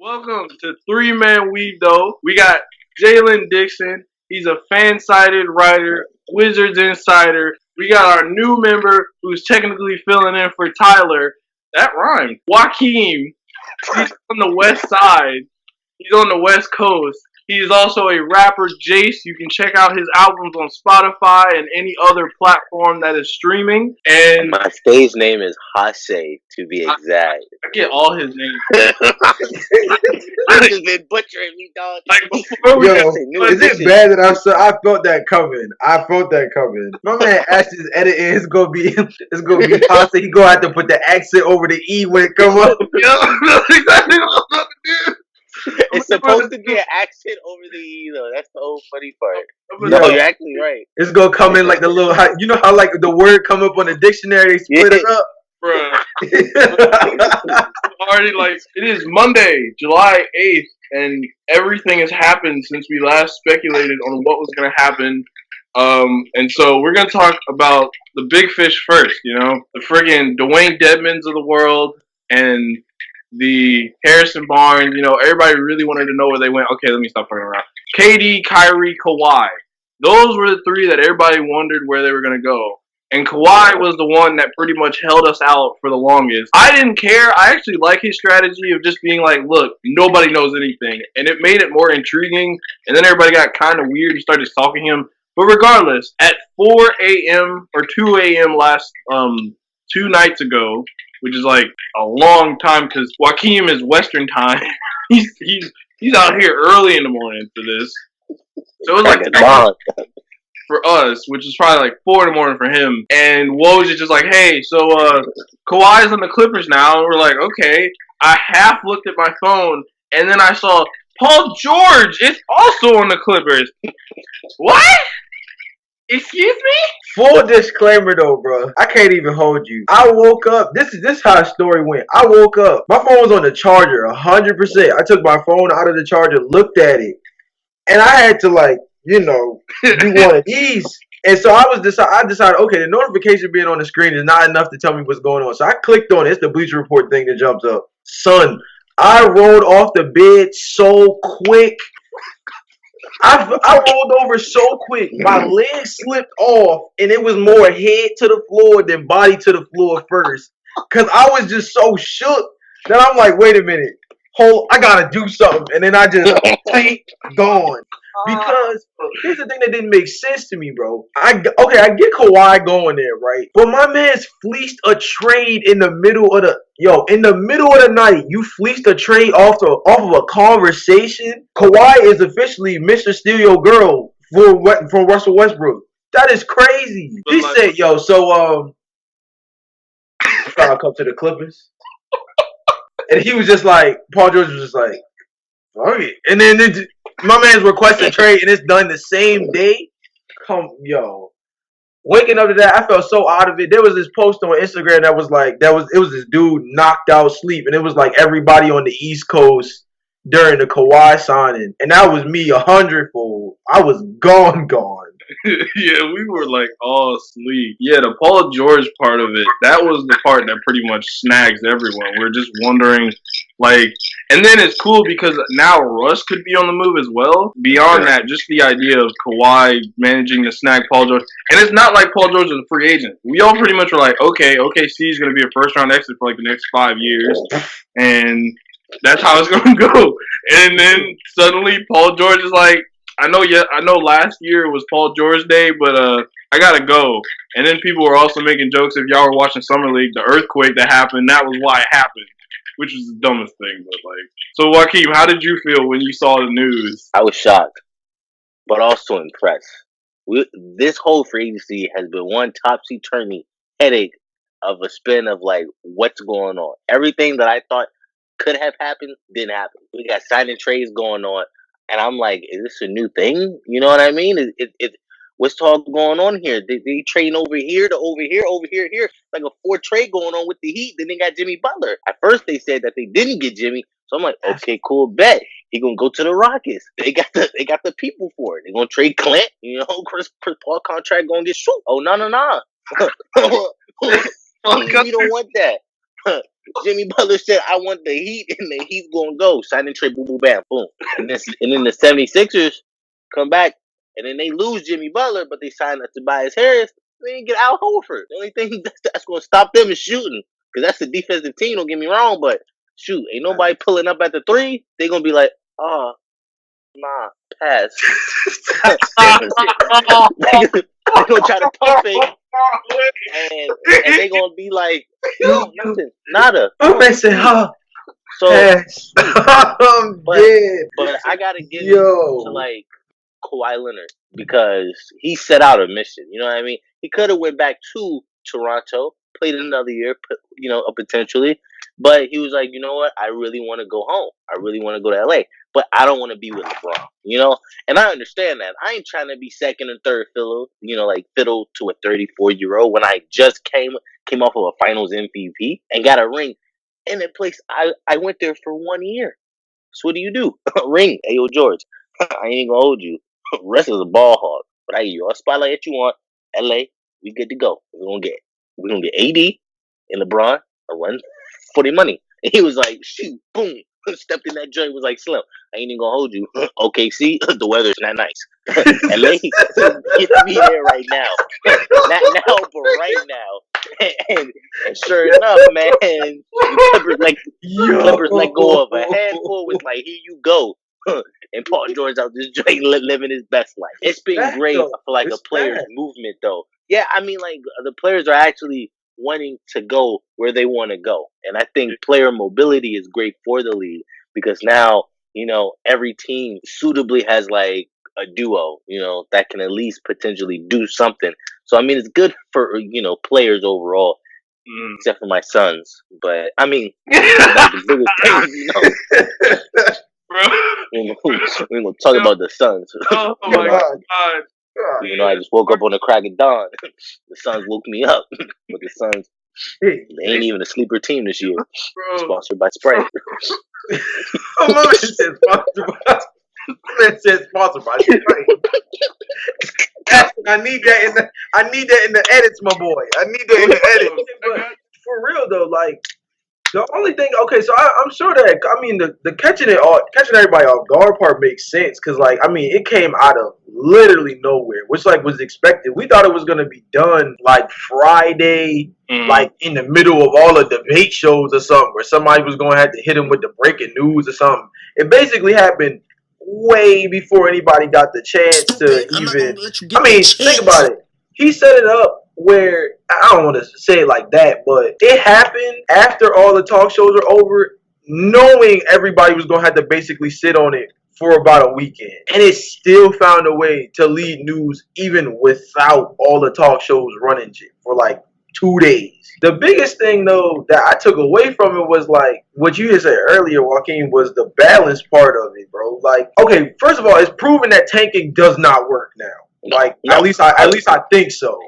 Welcome to Three Man Weave Though. We got Jalen Dixon. He's a fan-sided writer, Wizards insider. We got our new member who's technically filling in for Tyler. That rhymed. Joaquin. He's on the west side. He's on the west coast. He's also a rapper, Jace. You can check out his albums on Spotify and any other platform that is streaming. And My stage name is Hase, to be exact. I get all his names. I've just been butchering me, dog. Like before we Yo, got is it bad that I felt that coming? I felt that coming. My man Ash's editing is gonna be constant. He gonna have to put the accent over the E when it come up. Yo, that's exactly what I'm about to do. It's supposed to be an accent over the E, though. That's the whole funny part. Yo. No, you're actually right. It's gonna come in like the little, you know how like the word come up on the dictionary, they split it up. Bruh. Already like it is Monday, July 8th, and everything has happened since we last speculated on what was gonna happen. And so we're gonna talk about the big fish first, the friggin' Dwayne Dedmans of the world and the Harrison Barnes. Everybody really wanted to know where they went. Okay, let me stop fucking around. KD, Kyrie, Kawhi. Those were the three that everybody wondered where they were gonna go. And Kawhi was the one that pretty much held us out for the longest. I didn't care. I actually like his strategy of just being like, look, nobody knows anything. And it made it more intriguing. And then everybody got kind of weird and started stalking him. But regardless, at 4 a.m. or 2 a.m. last 2 nights ago, which is like a long time because Joaquin is Western time. he's out here early in the morning for this. So it was like for us, which is probably like 4 in the morning for him. And Woj is just like, hey, so Kawhi's on the Clippers now. And we're like, okay. I half looked at my phone, and then I saw Paul George is also on the Clippers. What? Excuse me? Full disclaimer though, bro. I can't even hold you. I woke up. This is how the story went. I woke up. My phone was on the charger, 100%. I took my phone out of the charger, looked at it, and I had to do one of these. And so I decided, okay, the notification being on the screen is not enough to tell me what's going on. So I clicked on it. It's the Bleacher Report thing that jumps up. Son, I rolled off the bed so quick. I rolled over so quick. My leg slipped off, and it was more head to the floor than body to the floor first. Because I was just so shook that I'm like, wait a minute. I got to do something. And then I just, gone. Because here's the thing that didn't make sense to me, bro. I get Kawhi going there, right? But my man's fleeced a trade in the middle of the night. You fleeced a trade off of a conversation. Kawhi is officially Mr. Steal Your Girl from Russell Westbrook. That is crazy. He said, yo, so I'll come to the Clippers. And he was just like, Paul George was just like, all right. And then my man's requesting trade, and it's done the same day. Waking up to that, I felt so out of it. There was this post on Instagram that was like, it was this dude knocked out sleep, and it was like everybody on the East Coast during the Kawhi signing, and that was me 100-fold. I was gone. Yeah, we were like all asleep. Yeah, the Paul George part of it, that was the part that pretty much snags everyone. We're just wondering, and then it's cool because now Russ could be on the move as well. Beyond that, just the idea of Kawhi managing to snag Paul George. And it's not like Paul George is a free agent. We all pretty much were like, okay, OKC is going to be a first-round exit for the next 5 years. And that's how it's going to go. And then suddenly Paul George is like, I know last year was Paul George Day, but I gotta go. And then people were also making jokes, if y'all were watching Summer League, the earthquake that happened, that was why it happened, which is the dumbest thing. But so Joaquin, how did you feel when you saw the news? I was shocked, but also impressed. This whole free agency has been one topsy-turvy headache of a spin of what's going on. Everything that I thought could have happened didn't happen. We got signing trades going on. And I'm like, is this a new thing? You know what I mean? What's all going on here? They trading over here to over here. Like a 4 trade going on with the Heat. Then they got Jimmy Butler. At first they said that they didn't get Jimmy. So I'm like, okay, cool, bet. He gonna go to the Rockets. They got the people for it. They gonna trade Clint. Chris Paul contract gonna get shoot. Oh no. We don't want that. Jimmy Butler said, I want the Heat, and the Heat's gonna go. Sign and trade, boom, boom, bam, boom. And then the 76ers come back, and then they lose Jimmy Butler, but they sign Tobias Harris. They didn't get Al Horford. The only thing that's gonna stop them is shooting. Because that's the defensive team, don't get me wrong, but shoot, ain't nobody pulling up at the three. They gonna be like, oh, nah, pass. They gonna try to pump fake, and they gonna be like, no, nothing, nada. They say, huh? So, Pass. I'm dead. but I gotta give it to like Kawhi Leonard because he set out a mission. You know what I mean? He could have went back to Toronto, played another year, potentially. But he was like, you know what? I really want to go home. I really want to go to LA. But I don't want to be with LeBron, And I understand that. I ain't trying to be second and third fiddle, like fiddle to a 34-year-old when I just came off of a Finals MVP and got a ring in a place. I went there for 1 year. So what do? Ring. Hey, yo, George. I ain't gonna hold you. Rest is a ball hog. But I give you all spotlight that you want. LA, we good to go. We're gonna get AD and LeBron a run for their money. And he was like, shoot, boom. Stepped in that joint, was like, Slim, I ain't even gonna hold you. OKC, the weather's not nice. LA, get me there right now. Not now, but right now. And sure enough, man, Clippers let go of a handful, was like, here you go. And Paul George out this joint living his best life. It's been great for like a player's movement, though. Yeah, I mean, like the players are actually wanting to go where they want to go, and I think player mobility is great for the league because now every team suitably has like a duo, that can at least potentially do something. So I mean, it's good for players overall. Except for my sons, but I mean, that's the biggest thing, We're gonna talk about the Suns. Oh my god! I just woke up on the crack of dawn. The Suns woke me up, but the Suns, they ain't even a sleeper team this year. Sponsored by Sprite. Man said sponsored by Sprite. I need that in the edits, my boy. I need that in the edits. But for real though, like the only thing, okay, so I'm sure that the catching everybody off guard part makes sense because it came out of literally nowhere, which was expected. We thought it was gonna be done like Friday, like in the middle of all the debate shows or something, where somebody was gonna have to hit him with the breaking news or something. It basically happened way before anybody got the chance to even. Think about it. He set it up where I don't want to say it like that, but it happened after all the talk shows are over, knowing everybody was gonna have to basically sit on it for about a weekend, and it still found a way to lead news even without all the talk shows running shit for like 2 days. The biggest thing though that I took away from it was like what you had said earlier, Joaquin, was the balance part of it, bro. Like, okay, first of all, it's proven that tanking does not work now. Like, at least I think so.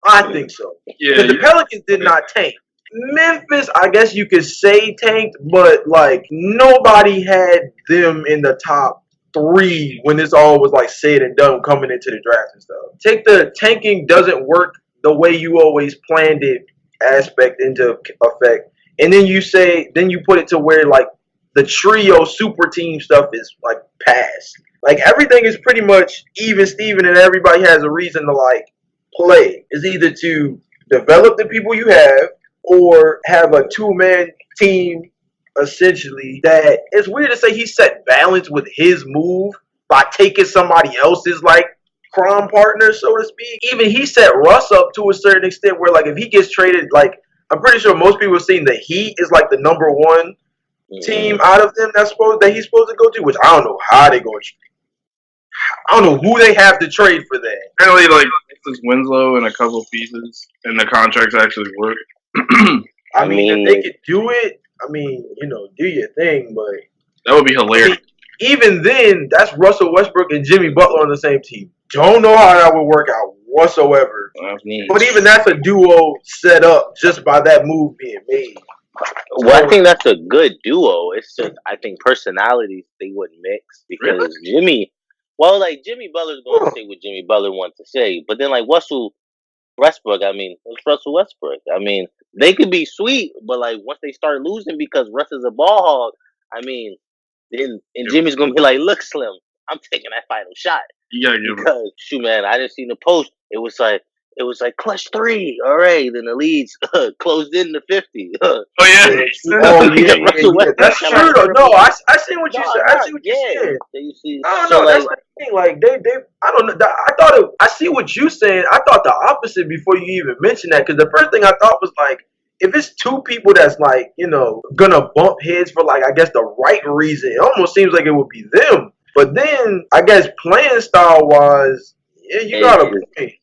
I think so. Yeah. Because the Pelicans did not tank. Memphis, I guess you could say tanked, but like nobody had them in the top 3 when this all was like said and done coming into the draft and stuff. The tanking doesn't work the way you always planned it aspect into effect, and then you put it to where like the trio super team stuff is like past. Like everything is pretty much even Steven, and everybody has a reason to like play. Is either to develop the people you have or have a 2-man team essentially. That it's weird to say he set balance with his move by taking somebody else's like crime partner, so to speak. Even he set Russ up to a certain extent where like if he gets traded, like I'm pretty sure most people have seen the Heat is like the number 1 team out of them that he's supposed to go to, which I don't know how they going to. I don't know who they have to trade for that. Apparently, like this Winslow and a couple pieces, and the contracts actually work. I mean, if they could do it, do your thing, but that would be hilarious. Even then, that's Russell Westbrook and Jimmy Butler on the same team. Don't know how that would work out whatsoever. But even that's a duo set up just by that move being made. Well, I think that's a good duo. It's just I think personalities they wouldn't mix because Jimmy Butler's going to say what Jimmy Butler wants to say, but then like Russell Westbrook, it's Russell Westbrook. They could be sweet, but like once they start losing because Russ is a ball hog, I mean, then and Jimmy's gonna be like, "Look, Slim, I'm taking that final shot." You gotta give him. Because shoot, man, I didn't see the post. It was like clutch 3. All right, then the leads closed in to 50. Oh yeah. Oh yeah. That's true though. No, I see what you said. I see what you said. You see, No, so that's the thing. Like they, I don't know. I thought it. I see what you saying. I thought the opposite before you even mentioned that. Because the first thing I thought was like, if it's two people that's like, gonna bump heads for like, I guess the right reason, it almost seems like it would be them. But then I guess playing style wise, yeah, you gotta play.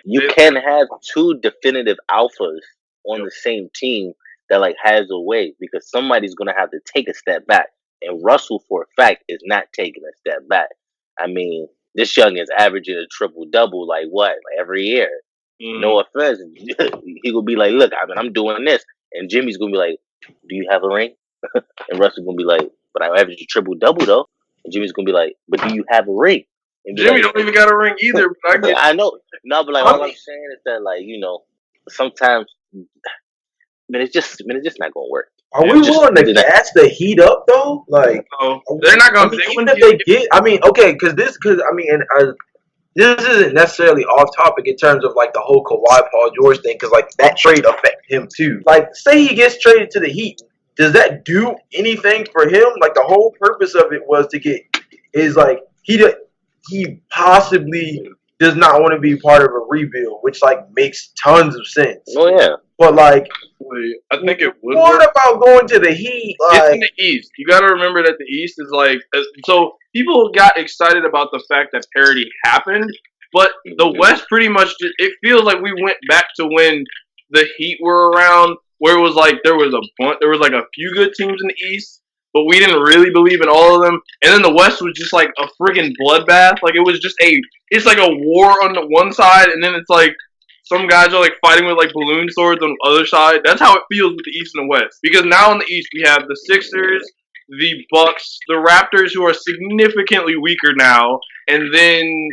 You can have two definitive alphas on the same team that like has a way because somebody's gonna have to take a step back. And Russell, for a fact, is not taking a step back. I mean, this young is averaging a triple double like what, like every year. No offense, he gonna be like, "Look, I mean, I'm doing this," and Jimmy's gonna be like, "Do you have a ring?" And Russell's gonna be like, "But I average a triple double though." And Jimmy's gonna be like, "But do you have a ring?" And Jimmy don't even got a ring either. But I know, no, but like all I'm saying is that like sometimes, man, it's just not gonna work. Are we willing to gas the Heat up though? Like, no, they're not gonna. Even if they get, okay, because this isn't necessarily off topic in terms of like the whole Kawhi Paul George thing, because like that trade affect him too. Like, say he gets traded to the Heat, does that do anything for him? Like, the whole purpose of it was to get like he possibly does not want to be part of a rebuild, which like makes tons of sense. Oh yeah, but like, I think it would. What about going to the Heat? It's in the East. You got to remember that the East is like so. People got excited about the fact that parity happened, but the West pretty much it feels like we went back to when the Heat were around, where it was like there was like a few good teams in the East, but we didn't really believe in all of them. And then the West was just like a friggin' bloodbath. Like it was just it's like a war on the one side, and then it's like some guys are like fighting with like balloon swords on the other side. That's how it feels with the East and the West. Because now in the East we have the Sixers, the Bucks, the Raptors, who are significantly weaker now, and then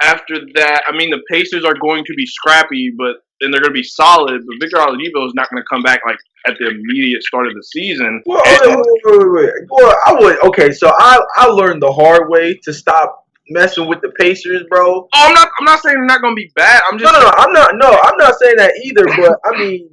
after that, I mean the Pacers are going to be scrappy, but then they're going to be solid. But Victor Oladipo is not going to come back like at the immediate start of the season. Well, wait. Well, I would. Okay, so I learned the hard way to stop messing with the Pacers, bro. Oh, I'm not saying they're not gonna be bad. I'm just I'm not saying that either. But I mean,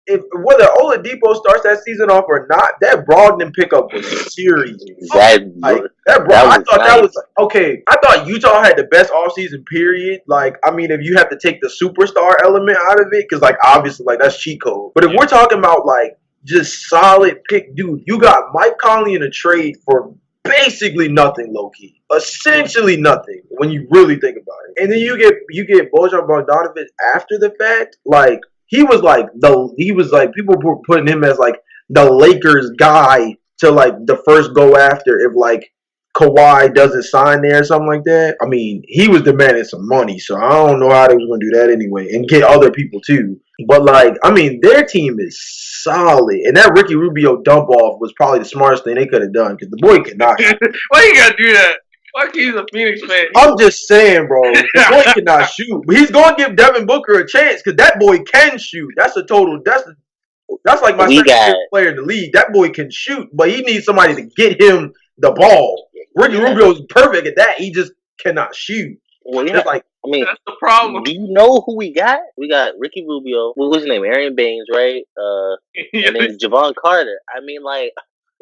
if whether Oladipo starts that season off or not, that Brogdon pickup was serious. I thought that was okay. I thought Utah had the best offseason period. Like, I mean, if you have to take the superstar element out of it, because like obviously like that's cheat code. But if we're talking about like just solid pick, dude, you got Mike Conley in a trade for basically nothing, low key, essentially nothing when you really think about it. And then you get Bojan Bogdanovic after the fact. Like he was like people were putting him as like the Lakers guy to like the first go after if like Kawhi doesn't sign there or something like that. I mean, he was demanding some money, so I don't know how they was gonna do that anyway, and get other people too. But like, I mean, their team is solid, and that Ricky Rubio dump off was probably the smartest thing they could have done because the boy could not. Why you gotta do that? Fuck, he's a Phoenix fan. I'm just saying, bro. The boy cannot shoot, but he's gonna give Devin Booker a chance because that boy can shoot. That's like my second player in the league. That boy can shoot, but he needs somebody to get him the ball. Ricky Rubio is perfect at that. He just cannot shoot. Well, yeah. Like, I mean, that's the problem. Do you know who we got? We got Ricky Rubio. What was his name? Aaron Baines, right? And then Javon Carter. I mean, like,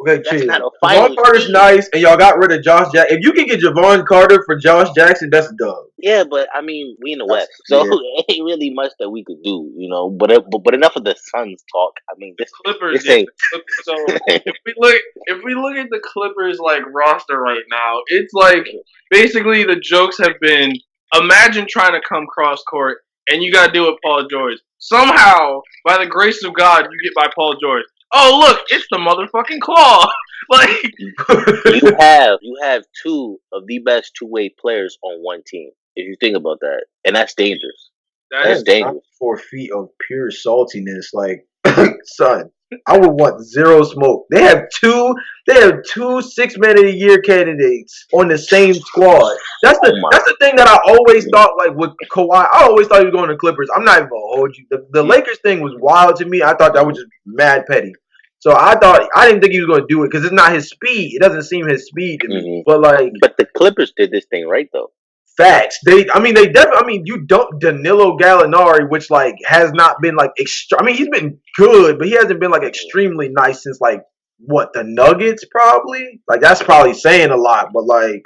okay, that's not a Javon Carter's nice, and y'all got rid of Josh Jackson. If you can get Javon Carter for Josh Jackson, that's a dub. Yeah, but I mean, we in the West, so it ain't really much that we could do, you know. But enough of the Suns talk. I mean, this Clippers. So if we look at the Clippers like roster right now, it's like basically the jokes have been: imagine trying to come cross court and you got to deal with Paul George. Somehow, by the grace of God, you get by Paul George. Oh look, it's the motherfucking Klaw. Like you have two of the best two-way players on one team. If you think about that, and that's dangerous. That's dangerous. 4 feet of pure saltiness. Like Son, I would want zero smoke. They have two 6 man of the year candidates on the same squad. That's Oh my. the thing that I always thought, like with Kawhi. I always thought he was going to Clippers. I'm not even gonna hold you. The Lakers thing was wild to me. I thought that was just mad petty. So I didn't think he was going to do it because it's not his speed. It doesn't seem his speed to me. But like, But the Clippers did this thing right though. facts. They definitely. I mean, you don't Danilo Gallinari, which like has not been like extra. I mean, he's been good, but he hasn't been like extremely nice since like what the Nuggets probably. Like that's probably saying a lot, but like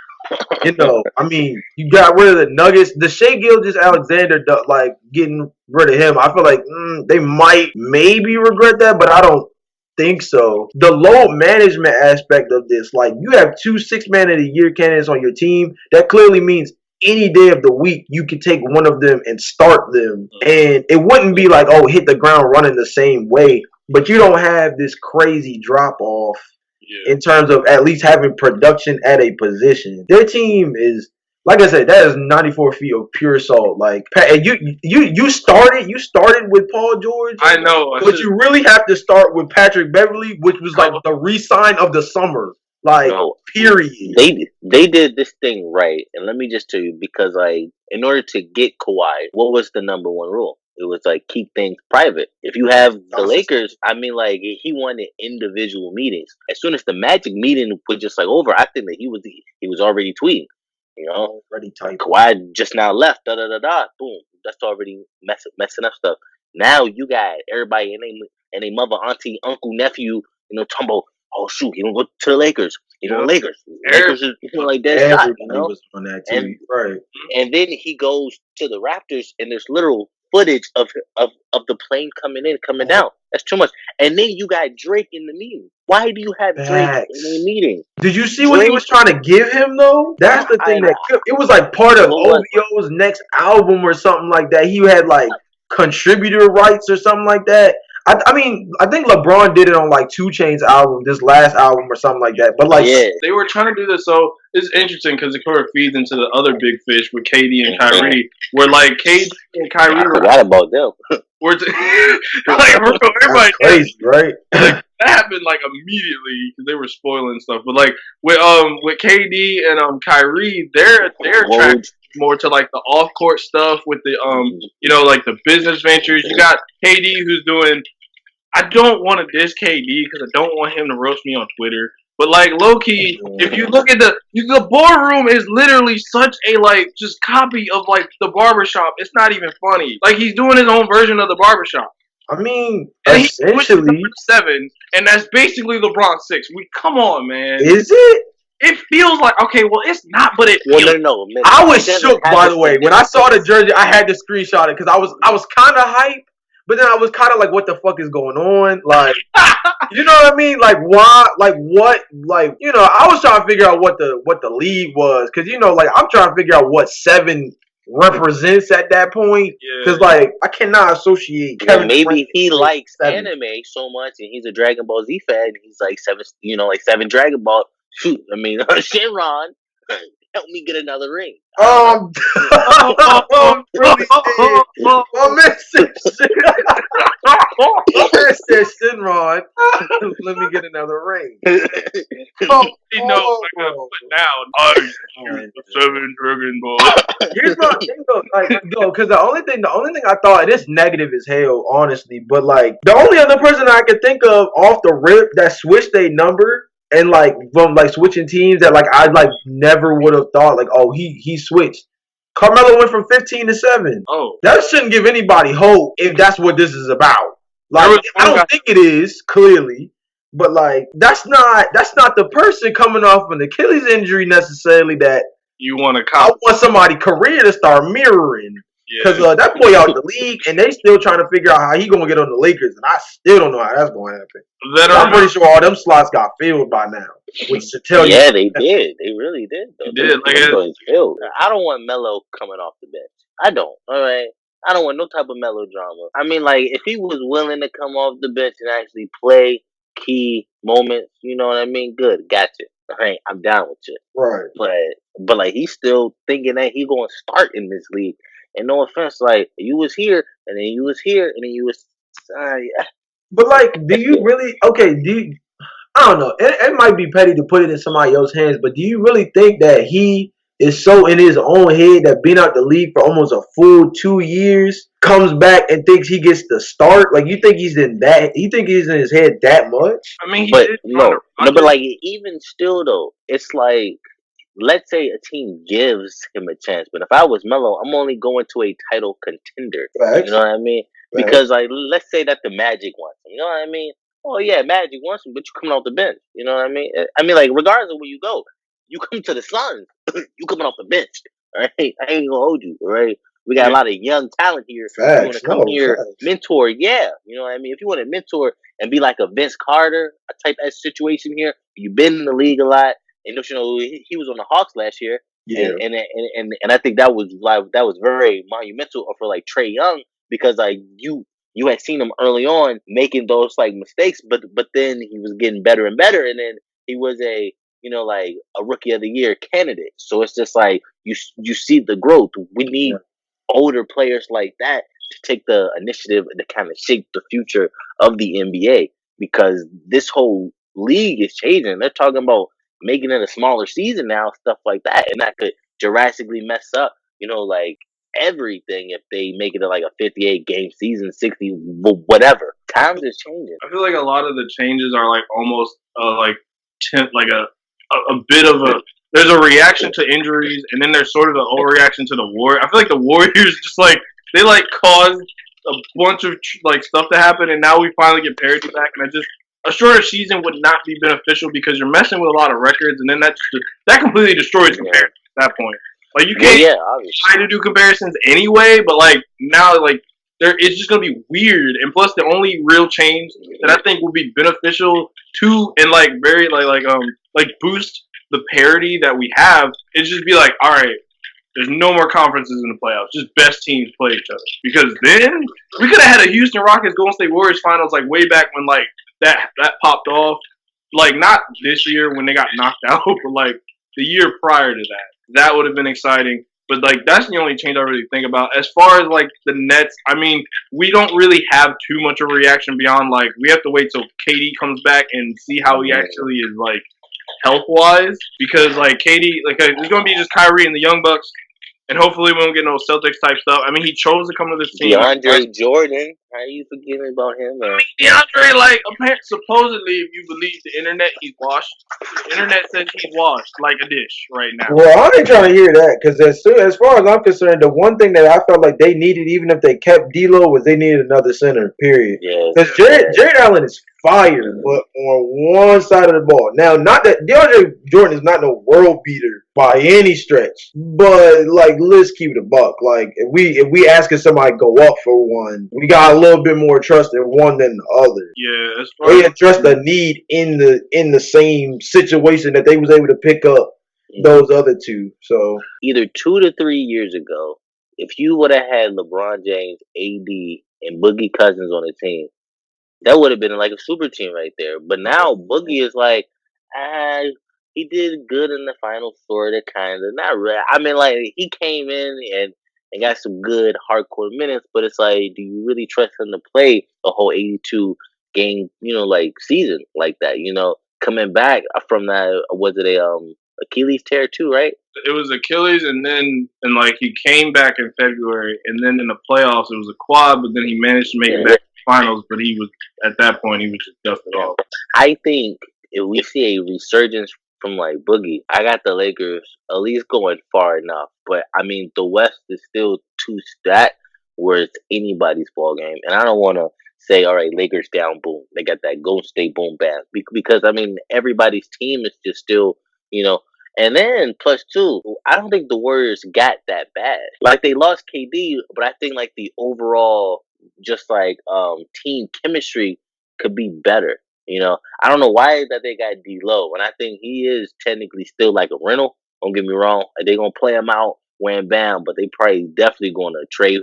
I mean, you got rid of the Nuggets. The Shea Gilgeous Alexander, like getting rid of him. I feel like they might maybe regret that, but I don't think so. The load management aspect of this, like you have two 6 man of the year candidates on your team, that clearly means any day of the week you can take one of them and start them. And it wouldn't be like, oh, hit the ground running the same way. But you don't have this crazy drop off in terms of at least having production at a position. Their team is, like I said, that is 94 feet of pure salt. Like you started with Paul George. I know, but you really have to start with Patrick Beverly, which was like the re-sign of the summer. Like, no, period. They did this thing right, and let me just tell you, because like in order to get Kawhi, what was the number one rule? It was like keep things private. If you have the Lakers, I mean, like he wanted individual meetings. As soon as the Magic meeting was just like over, I think that he was already tweeting. You know, already typing. Kawhi just now left. Da da da da. Boom. That's already messing up stuff. Now you got everybody and they mother, auntie, uncle, nephew. You know, talking about, oh shoot, he don't go to the Lakers. You know, Lakers is like that shot. You know, was on that too. Right. And then he goes to the Raptors, and there's literal footage of the plane coming down. That's too much. And then you got Drake in the meeting. Why do you have Drake in the meeting? Did you see what he was trying to give him though? That's the thing it was like part of OVO's next album or something like that. He had like contributor rights or something like that. I mean, I think LeBron did it on like 2 Chainz album, this last album or something like that. But like, they were trying to do this, so it's interesting because it sort of feeds into the other big fish with KD and Kyrie, where like KD and Kyrie. I forgot about them. Everybody crazy, right? Like, that happened like immediately because they were spoiling stuff. But like with KD and Kyrie, they're attracted more to like the off court stuff with the like the business ventures. You got KD who's doing. I don't want to diss KD because I don't want him to roast me on Twitter. But like low key, if you look at the boardroom is literally such a like just copy of like the barbershop. It's not even funny. Like he's doing his own version of the barbershop. I mean, and essentially 7, and that's basically LeBron 6. Come on, man. Is it? It feels like okay. Well, it's not, but it. No. Man, I was shook, by the way, when I saw the jersey. I had to screenshot it because I was kind of hyped. But then I was kind of like, what the fuck is going on? Like, you know what I mean? Like, why? Like, what? Like, I was trying to figure out what the league was. Because, like, I'm trying to figure out what 7 represents at that point. Because, like, I cannot associate Kevin maybe he likes anime so much and he's a Dragon Ball Z fan. And he's like 7 Dragon Ball. Shoot, I mean, Shenron. Help me get another ring. I'm really dead. My man said Shenron. Let me get another ring. He knows I gotta put down. 7 Dragon Ball. Here's my thing though, because the only thing I thought, it is negative as hell, honestly. But like the only other person I could think of off the rip that switched their number. And like from like switching teams that like I like never would have thought like, oh, he switched. Carmelo went from 15 to 7. Oh, that shouldn't give anybody hope if that's what this is about. Like I don't think it is, clearly, but like that's not the person coming off an Achilles injury necessarily that you want to. I want somebody's career to start mirroring. Because that boy out the league, and they still trying to figure out how he gonna get on the Lakers, and I still don't know how that's gonna happen. I'm pretty sure all them slots got filled by now. Which to tell you, they did. They really did. They did. Filled. I don't want Melo coming off the bench. I don't. All right. I don't want no type of melodrama. I mean, like if he was willing to come off the bench and actually play key moments, you know what I mean? Good, gotcha. All right, I'm down with you. Right. But like he's still thinking that he's gonna start in this league. And no offense, like you was here, and then you was here, and then you was. But like, do you really? Okay, do you, I don't know. It might be petty to put it in somebody else's hands, but do you really think that he is so in his own head that being out the league for almost a full 2 years comes back and thinks he gets the start? Like, you think he's in that? You think he's in his head that much? I mean, he But did find a no, but Rodgers. like even still though, it's like let's say a team gives him a chance, but if I was Melo, I'm only going to a title contender. You know Facts. what I mean? Facts. Because like let's say that the Magic wants him. You know what I mean? Oh yeah, Magic wants him, but you coming off the bench. You know what I mean? I mean like regardless of where you go, you come to the Suns, you coming off the bench. All right, I ain't gonna hold you. All right, we got Yeah, a lot of young talent here. You want Facts. to come No here, facts. mentor? Yeah, you know what I mean. If you want to mentor and be like a Vince Carter a type of situation here, you've been in the league a lot. And you know he was on the Hawks last year, Yeah. and I think that was like that was very monumental for like Trey Young because like you had seen him early on making those like mistakes, but then he was getting better and better, and then he was a like a rookie of the year candidate. So it's just like you see the growth. We need older players like that to take the initiative to kind of shape the future of the NBA because this whole league is changing. They're talking about making it a smaller season now, stuff like that, and that could drastically mess up, like everything if they make it like a 58 game season, 60, whatever. I Times feel, is changing. I feel like a lot of the changes are like almost like like a bit of a. There's a reaction to injuries, and then there's sort of an overreaction to the war. I feel like the Warriors just like they like caused a bunch of like stuff to happen, and now we finally get parity back. And I just a shorter season would not be beneficial because you're messing with a lot of records, and then that completely destroys Yeah. comparisons at that point. Like you Well, can't yeah, obviously. try to do comparisons anyway, but like now, like it's just gonna be weird. And plus, the only real change that I think will be beneficial to and like very like boost the parity that we have is just be like, all right, there's no more conferences in the playoffs. Just best teams play each other. Because then we could have had a Houston Rockets Golden State Warriors finals like way back when like that popped off. Like not this year when they got knocked out, but like the year prior to that. That would have been exciting. But like that's the only change I really think about. As far as like the Nets, I mean, we don't really have too much of a reaction beyond like we have to wait till KD comes back and see how he actually is like health wise because like KD like it's gonna be just Kyrie and the Young Bucks and hopefully we won't get no Celtics type stuff. I mean he chose to come to this team. DeAndre Jordan, how are you forgetting about him, man? DeAndre, like, supposedly, if you believe the internet, he's washed. The internet says he's washed like a dish right now. Well, I ain't trying to hear that because as far as I'm concerned, the one thing that I felt like they needed, even if they kept D'Lo, was they needed another center. Period. Yes. Because Jared Allen is fire, but on one side of the ball. Now, not that DeAndre Jordan is not no world beater by any stretch, but like let's keep it a buck. Like if we asking somebody to go up for one, we got a little bit more trust in one than the other. Yeah, as far They as addressed the need in the same situation that they was able to pick up those other two. So Either 2 to 3 years ago, if you would have had LeBron James, AD, and Boogie Cousins on the team, that would have been like a super team right there. But now Boogie is like, ah, he did good in the final, sort of, kind of, not really. I mean, like he came in and got some good hardcore minutes, but it's like, do you really trust him to play a whole 82 game, like season like that? Coming back from that, was it a Achilles tear too, right? it was Achilles, and like he came back in February, and then in the playoffs it was a quad, but then he managed to make it back to the finals. But he was at that point he was just dusted off. I think if we see a resurgence from like Boogie, I got the Lakers at least going far enough. But I mean, the West is still too stacked where it's anybody's ball game, and I don't want to say, all right, Lakers down, boom, they got that Golden State boom, bam, because I mean, everybody's team is just still, you know. And then plus two, I don't think the Warriors got that bad. Like they lost KD, but I think like the overall just like team chemistry could be better. I don't know why that they got D-Lo, and I think he is technically still like a rental. Don't get me wrong. They gonna play him out when bam, but they probably definitely gonna trade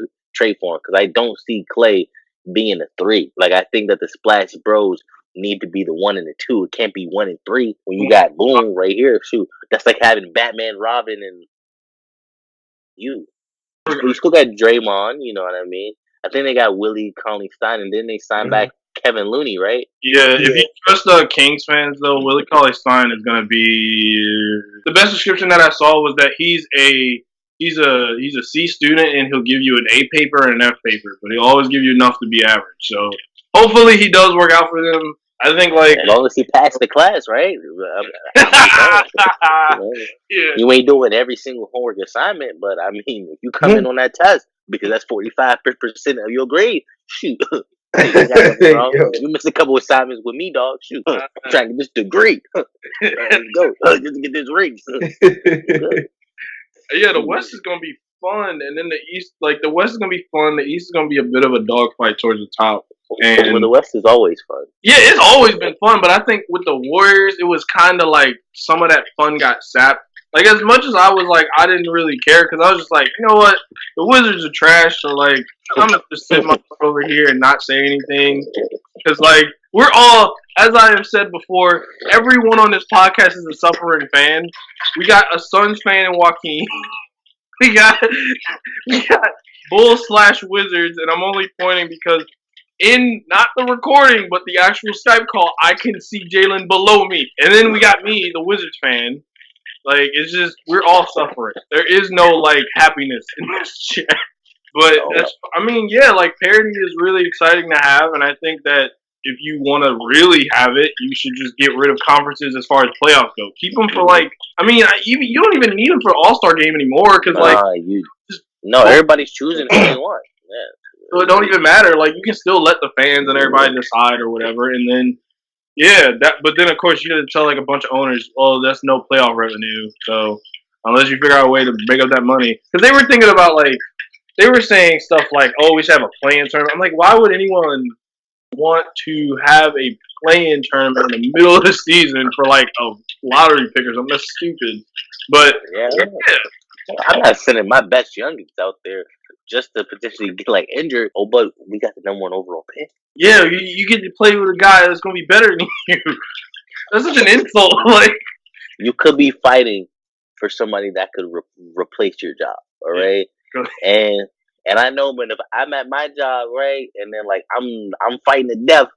for him because I don't see Clay being a three. Like I think that the Splash Bros need to be the 1 and the 2. It can't be 1 and 3 when you got Boom right here. Shoot, that's like having Batman, Robin, and you. You still got Draymond. You know what I mean? I think they got Willie Cauley Stein, and then they signed back Kevin Looney, right? Yeah, if you trust Kings fans though, Willie Cauley-Stein is gonna be the best description that I saw was that he's a C student and he'll give you an A paper and an F paper, but he'll always give you enough to be average. So hopefully he does work out for them. I think As long as he passed the class, right? yeah. You ain't doing every single homework assignment, but I mean, if you come in on that test because that's 45% of your grade, shoot. You missed a couple assignments with me, dog. Shoot, I'm trying to get this degree. Let's go, just to get this ring. Yeah, the West is gonna be fun, and then the East, like the West is gonna be fun. The East is gonna be a bit of a dogfight towards the top. And well, the West is always fun. Yeah, it's always been fun, but I think with the Warriors, it was kind of like some of that fun got sapped. Like as much as I was like, I didn't really care because I was just like, you know what, the Wizards are trash, so like I'm gonna just sit my butt over here and not say anything because like we're all, as I have said before, everyone on this podcast is a suffering fan. We got a Suns fan in Joaquin. we got Bulls / Wizards, and I'm only pointing because in not the recording, but the actual Skype call, I can see Jalen below me. And then we got me, the Wizards fan. Like, it's just, we're all suffering. There is no, like, happiness in this chat. But, I mean, yeah, like, parity is really exciting to have. And I think that if you want to really have it, you should just get rid of conferences as far as playoffs go. Keep them for, like, I mean, you don't even need them for All-Star game anymore. Because, everybody's choosing who they want. Yeah. So it don't even matter. Like, you can still let the fans and everybody decide or whatever. And then, but then, of course, you got to tell, like, a bunch of owners, oh, that's no playoff revenue. So, unless you figure out a way to make up that money. Because they were thinking about, like, they were saying stuff like, oh, we should have a play-in tournament. I'm like, why would anyone want to have a play-in tournament in the middle of the season for, like, a lottery pick or something? That's stupid. But, yeah. I'm not sending my best youngins out there just to potentially get, like, injured. Oh, but we got the #1 overall pick. Yeah, you get to play with a guy that's going to be better than you. That's such an insult. Like, you could be fighting for somebody that could replace your job, all right? And I know, but if I'm at my job, right, and then, like, I'm fighting to death,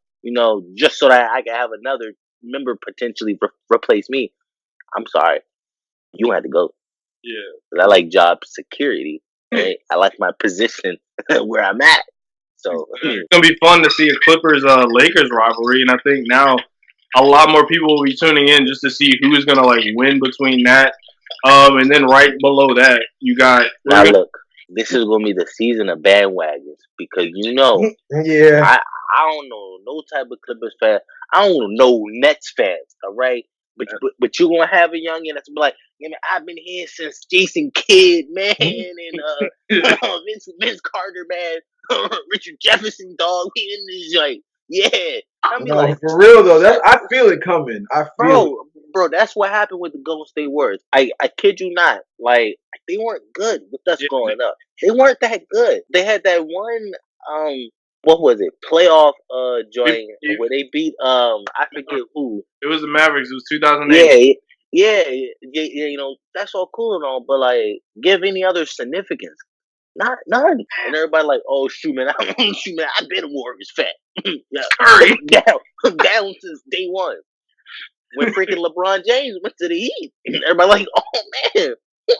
just so that I can have another member potentially replace me, I'm sorry. You had to go. Yeah. Because I like job security, right? I like my position where I'm at. So it's gonna be fun to see a Clippers Lakers rivalry, and I think now a lot more people will be tuning in just to see who is gonna like win between that. And then right below that, you got look. This is gonna be the season of bandwagons because yeah. I don't know no type of Clippers fan. I don't know Nets fans. All right. But you're gonna have a youngin that's like, I've been here since Jason Kidd, man, and Vince Carter, man, Richard Jefferson, dog. He's like, yeah. For real though, I feel it coming. Bro, that's what happened with the Golden State Warriors. I kid you not. Like, they weren't good with us growing up. They weren't that good. They had that one what was it? Playoff joint where they beat I forget who. It was the Mavericks. It was 2008. Yeah, that's all cool and all, but like give any other significance. None. And everybody like, oh shoot man, I've been a Warriors fan. Curry. down since day one. When freaking LeBron James went to the Heat. Everybody like, oh man,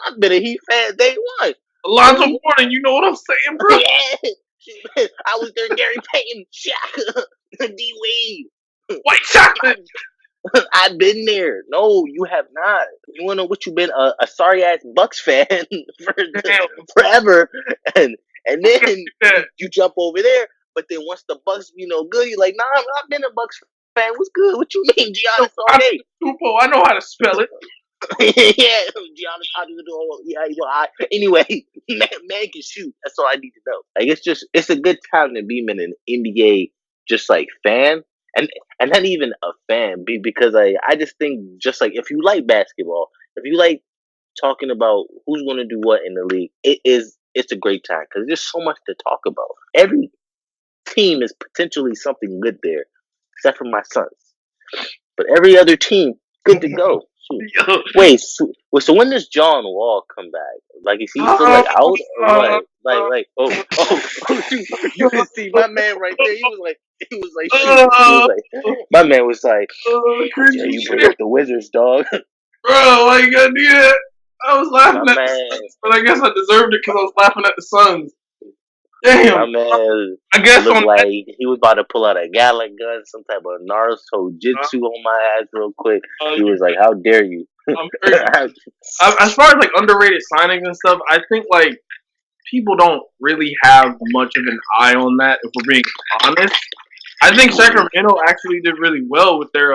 I've been a Heat fan day one. Alonzo Mourning, you know what I'm saying, bro? Yeah. I was there, Gary Payton, Shaq, D Wade, White Chocolate. I've been there. No, you have not. You wanna know what you've been a sorry ass Bucks fan forever, and then you jump over there. But then once the Bucks, good, you're like, nah, I've been a Bucks fan. What's good? What you mean, Giannis all day? I know how to spell it. Yeah, anyway, man can shoot. That's all I need to know. Like, it's a good time to be in an NBA just like fan, and not even a fan, because I just think just like if you like basketball, if you like talking about who's going to do what in the league, it's a great time because there's so much to talk about. Every team is potentially something good there, except for my Suns. But every other team, good to go. Wait, so when does John Wall come back? Like, is he still like out or what? Shoot. You can see my man right there. My man was like, yeah, Cringy you bring shit, up the Wizards, dog. bro. Why you gotta do that? I was laughing My at the man, Suns, but I guess I deserved it because I was laughing at the Suns. my Damn. man I guess looked on like he was about to pull out a Gatling gun, some type of Naruto jutsu on my ass real quick. He was like, "How dare you?" I'm very, as far as like underrated signings and stuff, I think like people don't really have much of an eye on that. If we're being honest, I think Sacramento actually did really well with their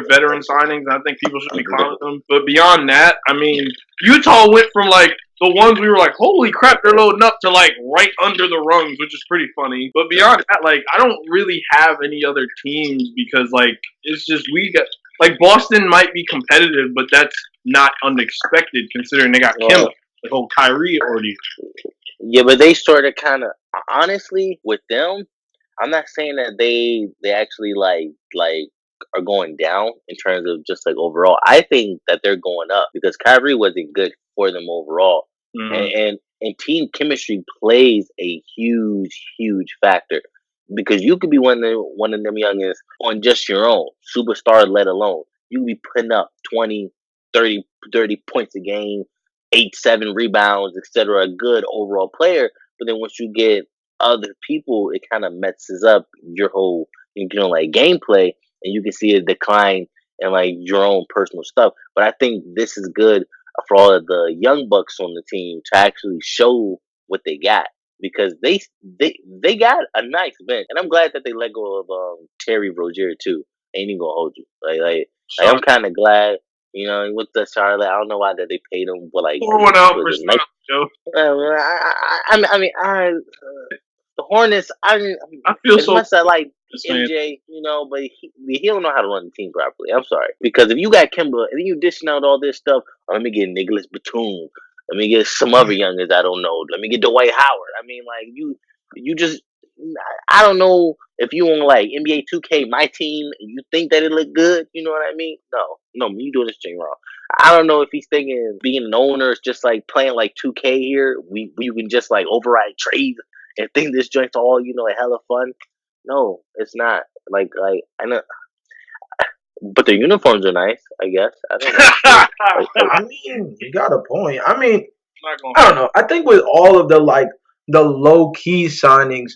veteran signings. I think people should be clowning them. But beyond that, I mean, Utah went from like the ones we were like, holy crap, they're loading up to like right under the rungs, which is pretty funny. But beyond that, like I don't really have any other teams because like it's just we got like Boston might be competitive, but that's not unexpected considering they got Kim, the whole Kyrie already. Yeah, but they sort of kind of honestly with them. I'm not saying that they actually like are going down in terms of just like overall. I think that they're going up because Kyrie wasn't good for them overall, and Mm-hmm. and team chemistry plays a huge factor because you could be one of them youngins on just your own superstar, let alone you could be putting up 20, 30 points a game, 8, 7 rebounds, etc. A good overall player, but then once you get other people, it kind of messes up your whole, like gameplay, and you can see a decline in like your own personal stuff. But I think this is good for all of the young bucks on the team to actually show what they got because they got a nice bench, and I'm glad that they let go of Terry Rozier too. Ain't even gonna hold you like I'm kind of glad. With the Charlotte, I don't know why that they paid him, but like, Pour one out for was it Charlotte, Joe. the Hornets. I feel As so much as I like man. MJ, but he don't know how to run the team properly. I'm sorry because if you got Kimba and then you dishing out all this stuff, let me get Nicholas Batum, let me get some other youngers I don't know, let me get Dwight Howard. I mean, like you just. I don't know if you on like NBA 2K, my team, and you think that it look good. You know what I mean? No, you doing this thing wrong. I don't know if he's thinking being an owner is just like playing like 2K here. We can just like override trades and think this joint's all like hella fun. No, it's not. Like I know, but the uniforms are nice. I guess I don't know. I mean, you got a point. I mean, Not gonna I don't know. I think with all of the low key signings,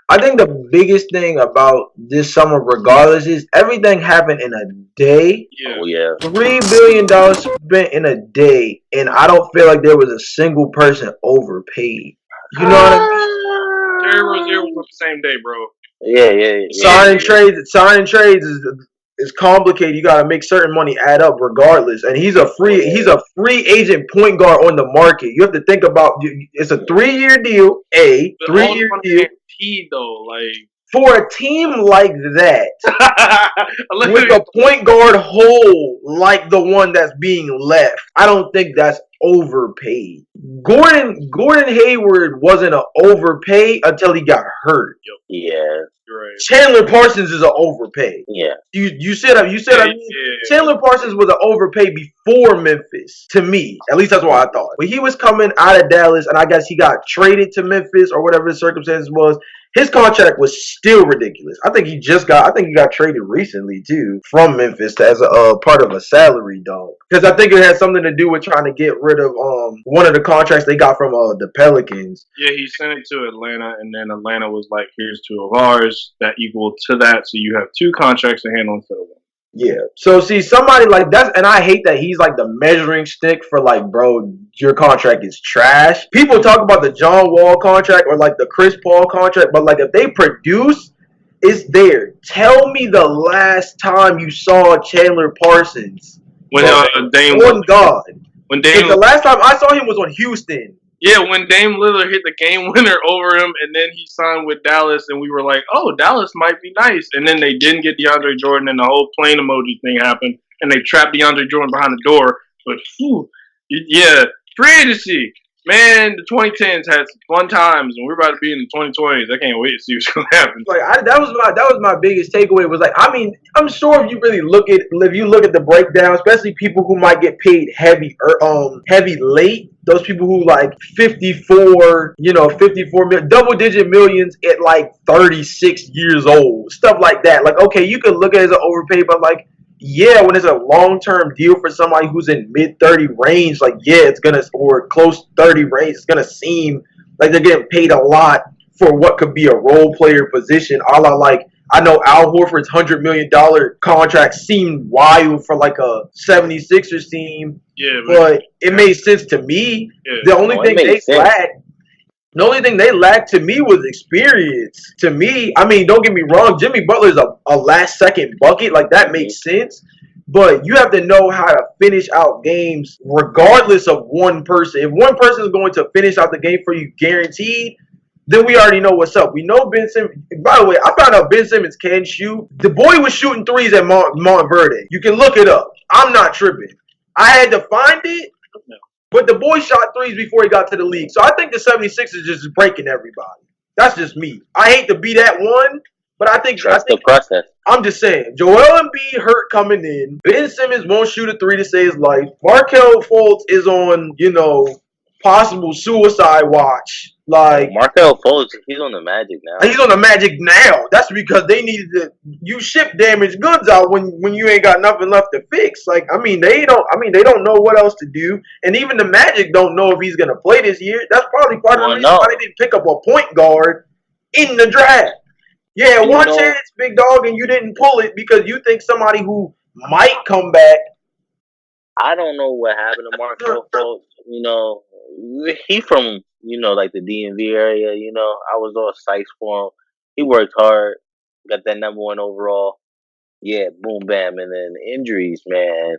I think the biggest thing about this summer, regardless, is everything happened in a day. yeah. Oh yeah, $3 billion spent in a day, and I don't feel like there was a single person overpaid. You know what I mean? Terry Rozier was on the same day, bro. yeah. Signing trades is complicated. You got to make certain money add up regardless. And he's a free agent point guard on the market. You have to think about it's a 3-year deal. But all 3-year the deal guaranteed though, like for a team like that with literally, a point guard hole like the one that's being left. I don't think that's overpaid. Gordon Hayward wasn't an overpay until he got hurt. yeah, you're right. Chandler Parsons is an overpay. yeah. You said I mean Yeah. Chandler Parsons was an overpay before Memphis to me. At least that's what I thought. When he was coming out of Dallas, and I guess he got traded to Memphis or whatever the circumstances was, his contract was still ridiculous. I think he got traded recently too from Memphis as a part of a salary dog. Because I think it had something to do with trying to get rid of one of the contracts they got from the Pelicans. Yeah, he sent it to Atlanta, and then Atlanta was like, "Here's 2 of ours that equal to that, so you have 2 contracts to handle instead of 1." Yeah. So see somebody like that, and I hate that he's like the measuring stick for like, bro, your contract is trash. People talk about the John Wall contract or like the Chris Paul contract, but like if they produce, it's there. Tell me the last time you saw Chandler Parsons. When Dame On God. when Because Dame the last time I saw him was on Houston. yeah, when Dame Lillard hit the game winner over him, and then he signed with Dallas, and we were like, "Oh, Dallas might be nice." And then they didn't get DeAndre Jordan, and the whole plane emoji thing happened, and they trapped DeAndre Jordan behind the door. But yeah, free agency, man. The 2010s had some fun times, and we're about to be in the 2020s. I can't wait to see what's gonna happen. Like that was my biggest takeaway. Was like, I mean, I'm sure if you look at the breakdown, especially people who might get paid heavy late. those people who like 54, 54 million, double digit millions at like 36 years old, stuff like that. Like, okay, you could look at it as an overpay, but like, yeah, when it's a long term deal for somebody who's in mid 30 range, like, yeah, it's gonna, or close 30 range, it's gonna seem like they're getting paid a lot for what could be a role player position, a la like, I know Al Horford's $100 million contract seemed wild for like a 76ers team, Yeah, but it made sense to me. yeah. The only No, it thing made they sense. lacked, the only thing they lacked to me was experience. To me, I mean, don't get me wrong, Jimmy Butler's a last second bucket, like that makes sense. But you have to know how to finish out games regardless of one person. If one person is going to finish out the game for you guaranteed, then we already know what's up. We know Ben Simmons. By the way, I found out Ben Simmons can shoot. The boy was shooting threes at Montverde. You can look it up. I'm not tripping. I had to find it, but the boy shot threes before he got to the league. So I think the 76ers just breaking everybody. That's just me. I hate to be that one, but I think the process. I'm just saying, Joel Embiid hurt coming in. Ben Simmons won't shoot a three to save his life. Markelle Fultz is on, possible suicide watch. Like, Markelle Fultz, he's on the Magic now. he's on the Magic now. That's because they needed to. You ship damaged goods out when you ain't got nothing left to fix. Like, they don't know what else to do, and even the Magic don't know if he's gonna play this year. That's probably part of the reason why they didn't pick up a point guard in the draft. Yeah, one chance, big dog, and you didn't pull it because you think somebody who might come back. I don't know what happened to Markelle Fultz. He from like the DMV area. I was all psyched for him. He worked hard, got that #1 overall. Yeah, boom, bam, and then injuries, man.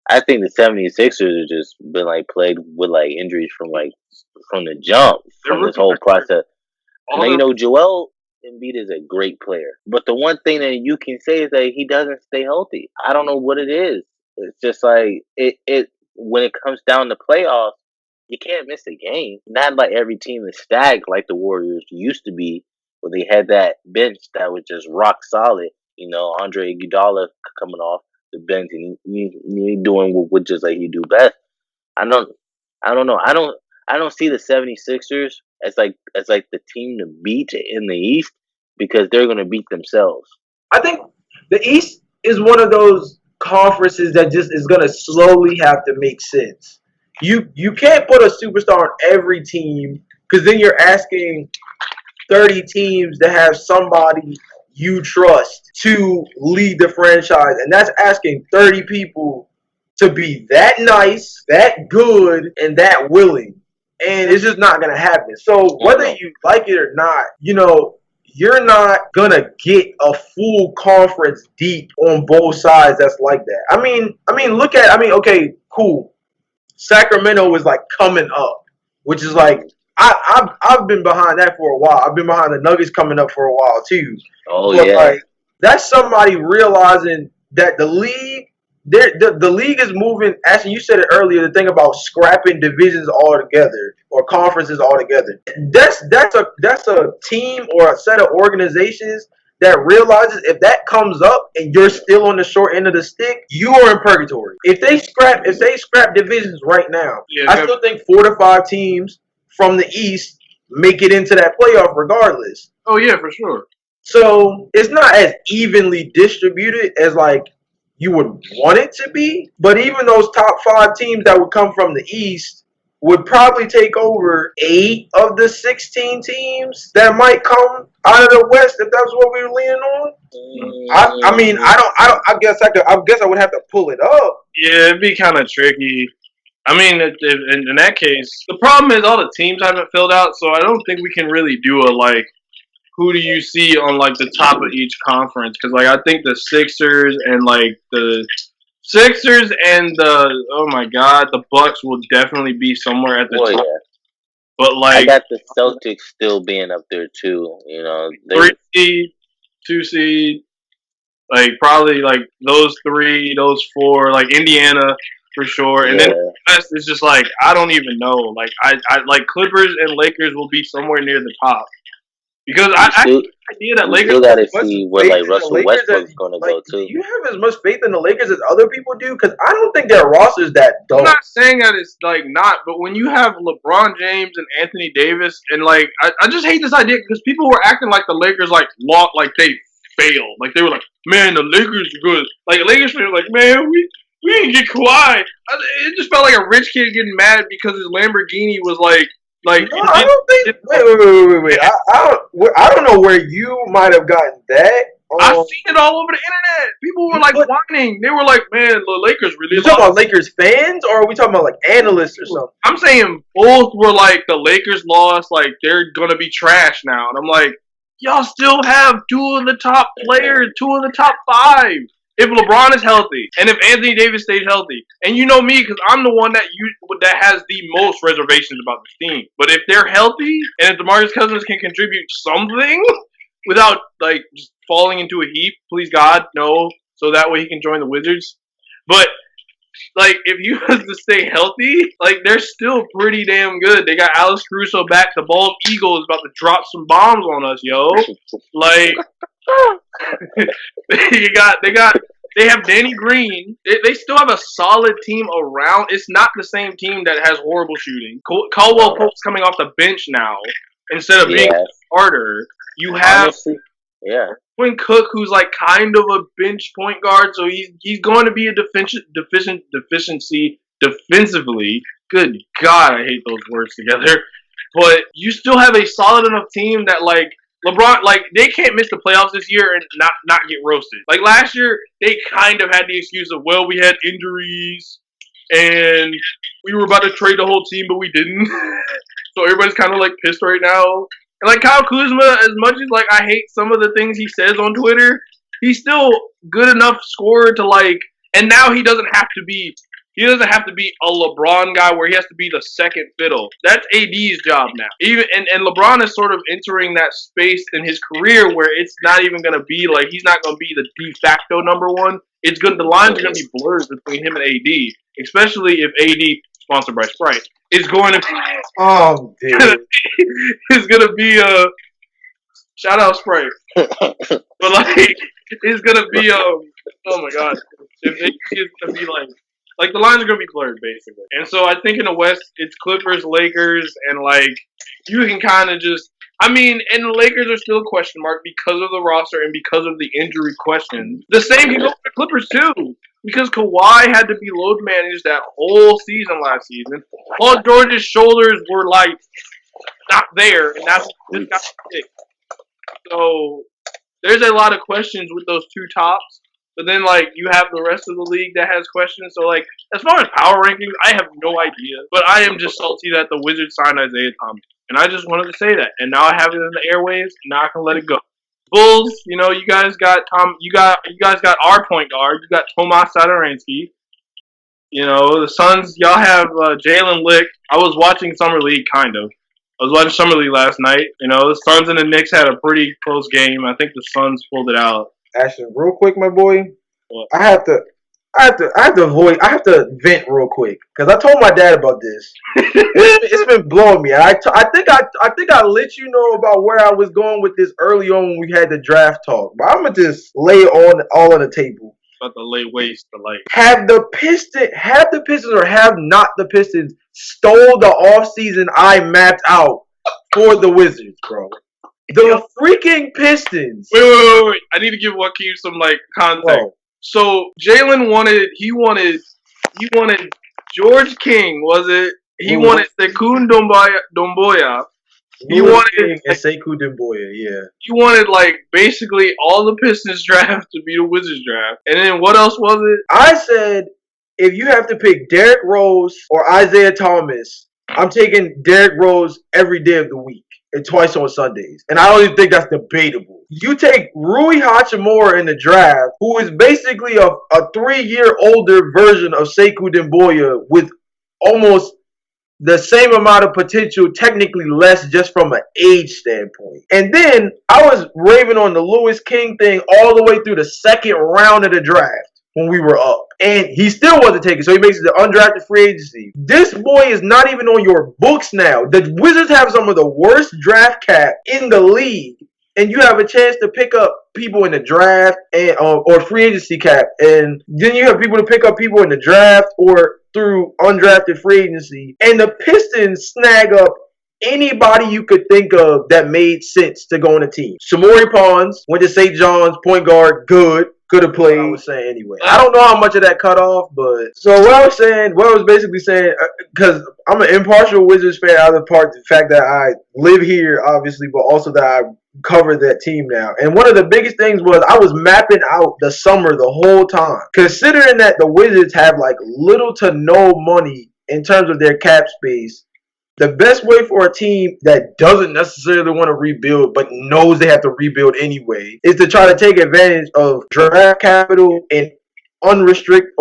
I think the 76ers have just been like plagued with like injuries from the jump from this whole process. Now Joel Embiid is a great player, but the one thing that you can say is that he doesn't stay healthy. I don't know what it is. It's just like it when it comes down to playoffs, you can't miss a game. Not like every team is stacked like the Warriors used to be, where they had that bench that was just rock solid. Andre Iguodala coming off the bench and he doing what just like he do best. I don't know. I don't see the 76ers as like the team to beat in the East because they're gonna beat themselves. I think the East is one of those conferences that just is gonna slowly have to make sense. You can't put a superstar on every team because then you're asking 30 teams to have somebody you trust to lead the franchise, and that's asking 30 people to be that nice, that good, and that willing. And it's just not going to happen. So whether you like it or not, you're not going to get a full conference deep on both sides that's like that. Okay, cool. Sacramento is like coming up, which is like, I've been behind that for a while. I've been behind the Nuggets coming up for a while too. But yeah. Like, that's somebody realizing that the league, the league is moving. Actually, you said it earlier. The thing about scrapping divisions altogether or conferences altogether. That's a team or a set of organizations that realizes if that comes up and you're still on the short end of the stick, you are in purgatory. If they scrap divisions right now, I still think 4 to 5 teams from the East make it into that playoff regardless. Oh yeah, for sure. So it's not as evenly distributed as like you would want it to be. But even those top 5 teams that would come from the East would probably take over 8 of the 16 teams that might come out of the West if that's what we were leaning on. I guess I would have to pull it up. Yeah, it'd be kind of tricky. In that case, the problem is all the teams haven't filled out, so I don't think we can really do a like, who do you see on like the top of each conference? Because like I think the Sixers and the Bucks will definitely be somewhere at the top. Yeah. But like I got the Celtics still being up there too. 3 seed, 2 seed, like probably like those 3, those 4, like Indiana. For sure, and then the rest is just like I don't even know. Like I like Clippers and Lakers will be somewhere near the top. Because You I still, idea that you Lakers. still got to Much see where faith like in the Russell Lakers Westbrook's going to like, go do too. you have as much faith in the Lakers as other people do? Because I don't think their roster is that I'm dope. not saying that it's like not, but when you have LeBron James and Anthony Davis, and like I just hate this idea because people were acting like the Lakers like lost, like they failed, like they were like, man, the Lakers are good. Like the Lakers fans were like, man, we didn't get Kawhi. It just felt like a rich kid getting mad because his Lamborghini was like No, I don't think. Wait. I don't know where you might have gotten that. I've seen it all over the internet. People were like whining. They were like, man, the Lakers really You lost. talking about Lakers fans, or are we talking about like analysts or something? I'm saying both were like the Lakers lost, like they're gonna be trash now, and I'm like, y'all still have two of the top players, two of the top five. If LeBron is healthy, and if Anthony Davis stays healthy, and you know me because I'm the one that has the most reservations about this team. But if they're healthy, and if DeMarcus Cousins can contribute something without like just falling into a heap, please God, no, so that way he can join the Wizards. But like if you was to stay healthy, like they're still pretty damn good. They got Alex Caruso back. The bald eagle is about to drop some bombs on us, yo. Like they have Danny Green. They still have a solid team around. It's not the same team that has horrible shooting. Caldwell Pope's coming off the bench now instead of being a starter. You have Honestly, yeah. Quinn Cook, who's like kind of a bench point guard, so he's going to be a deficiency defensively. Good God, I hate those words together. But you still have a solid enough team that like LeBron, like they can't miss the playoffs this year and not get roasted. Like last year, they kind of had the excuse of, well, we had injuries and we were about to trade the whole team, but we didn't. So everybody's kind of like pissed right now. And like Kyle Kuzma, as much as like I hate some of the things he says on Twitter, he's still good enough scorer to like. And now he doesn't have to be a LeBron guy where he has to be the second fiddle. That's AD's job now. Even and LeBron is sort of entering that space in his career where it's not even gonna be like he's not gonna be the de facto number one. It's good. The lines are gonna be blurred between him and AD, especially if AD, sponsored by Sprite, is going to. Oh, dude. Is gonna be a shout out Sprite, but like it's gonna be oh my god, if AD is gonna be like the lines are gonna be blurred basically. And so I think in the West it's Clippers, Lakers, and like you can kind of just. I mean, and the Lakers are still a question mark because of the roster and because of the injury questions. The same can go for the Clippers too, because Kawhi had to be load managed that whole season last season. Paul George's shoulders were like not there, and that's just got sick. So there's a lot of questions with those two tops. But then, like, you have the rest of the league that has questions. So, like, as far as power rankings, I have no idea. But I am just salty that the Wizards signed Isaiah Thomas. And I just wanted to say that. And now I have it in the airwaves. Now I can let it go. Bulls, you know, you guys got you guys got our point guard. You got Tomas Satoransky. You know, the Suns, y'all have Jalen Lick. I was watching Summer League, kind of. I was watching Summer League last night. You know, the Suns and the Knicks had a pretty close game. I think the Suns pulled it out. Ashton, real quick, my boy. What? I have to vent real quick because I told my dad about this. It's been blowing me. I think I let you know about where I was going with this early on when we had the draft talk. But I'm gonna just lay it all on the table. About the late waste, the like. Have the Pistons or have not the Pistons stole the offseason I mapped out for the Wizards, bro? The freaking Pistons. Wait. I need to give Joaquin some like context. Bro. So Jalen wanted George King, was it? He wanted Sekun Domboya. He wanted Sekou Demboya, yeah. He wanted like basically all the Pistons draft to be the Wizards draft. And then what else was it? I said if you have to pick Derrick Rose or Isaiah Thomas, I'm taking Derrick Rose every day of the week and twice on Sundays. And I don't even think that's debatable. You take Rui Hachimura in the draft, who is basically a 3-year older version of Sekou Demboya with almost the same amount of potential, technically less just from an age standpoint. And then I was raving on the Lewis King thing all the way through the second round of the draft. when we were up. And he still wasn't taken, so he makes it the undrafted free agency. This boy is not even on your books now. The Wizards have some of the worst draft cap in the league. And you have a chance to pick up people in the draft and or free agency cap, and then you have people to pick up people in the draft or through undrafted free agency. And the Pistons snag up anybody you could think of that made sense to go on a team. Shamori Pons went to St. John's, point guard, good. Could have played. I was saying anyway. I don't know how much of that cut off, but so what I was basically saying, because I'm an impartial Wizards fan out of the fact that I live here, obviously, but also that I cover that team now. And one of the biggest things was I was mapping out the summer the whole time, considering that the Wizards have like little to no money in terms of their cap space. The best way for a team that doesn't necessarily want to rebuild but knows they have to rebuild anyway is to try to take advantage of draft capital and unrestricted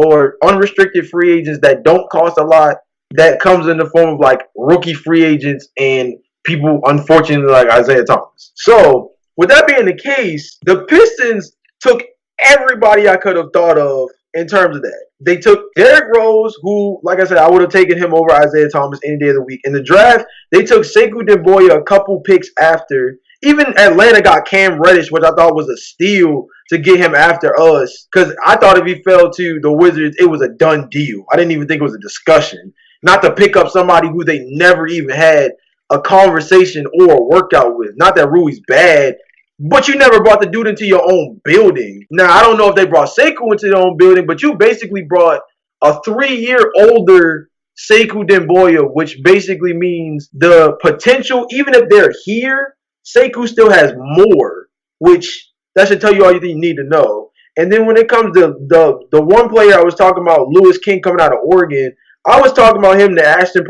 free agents that don't cost a lot, that comes in the form of like rookie free agents and people, unfortunately, like Isaiah Thomas. So, with that being the case, the Pistons took everybody I could have thought of in terms of that. They took Derrick Rose, who, like I said, I would have taken him over Isaiah Thomas any day of the week. In the draft, they took Sekou Demboya a couple picks after. Even Atlanta got Cam Reddish, which I thought was a steal to get him after us. Because I thought if he fell to the Wizards, it was a done deal. I didn't even think it was a discussion. Not to pick up somebody who they never even had a conversation or a workout with. Not that Rui's bad, but you never brought the dude into your own building. Now, I don't know if they brought Sekou into their own building, but you basically brought a 3-year older Sekou Demboya, which basically means the potential, even if they're here, Sekou still has more, which that should tell you all you need to know. And then when it comes to the one player I was talking about, Lewis King coming out of Oregon, I was talking about him to Ashton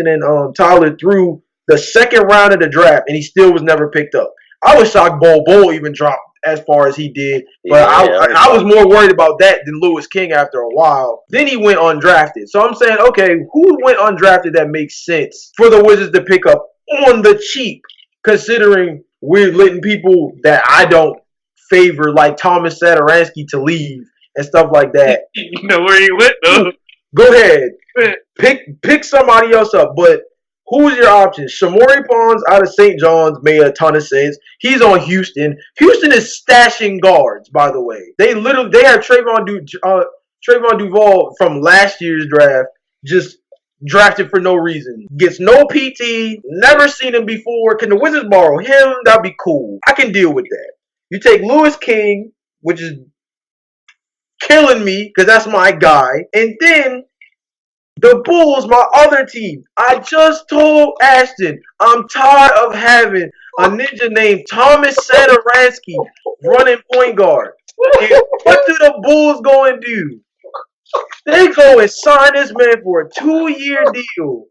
and Tyler through the second round of the draft, and he still was never picked up. I was shocked Bol even dropped as far as he did, but I was more worried about that than Lewis King after a while. Then he went undrafted. So I'm saying, okay, who went undrafted that makes sense for the Wizards to pick up on the cheap, considering we're letting people that I don't favor, like Thomas Satoransky, to leave and stuff like that. You know where he went, though. Go ahead. Pick somebody else up, but who's your options? Shamori Pons out of St. John's made a ton of sense. He's on Houston. Houston is stashing guards, by the way. They have Trayvon Duval from last year's draft, just drafted for no reason. Gets no PT, never seen him before. Can the Wizards borrow him? That'd be cool. I can deal with that. You take Lewis King, which is killing me because that's my guy. And then the Bulls, my other team. I just told Ashton, I'm tired of having a ninja named Thomas Satoransky running point guard. And what do the Bulls go and do? They go and sign this man for a 2-year deal.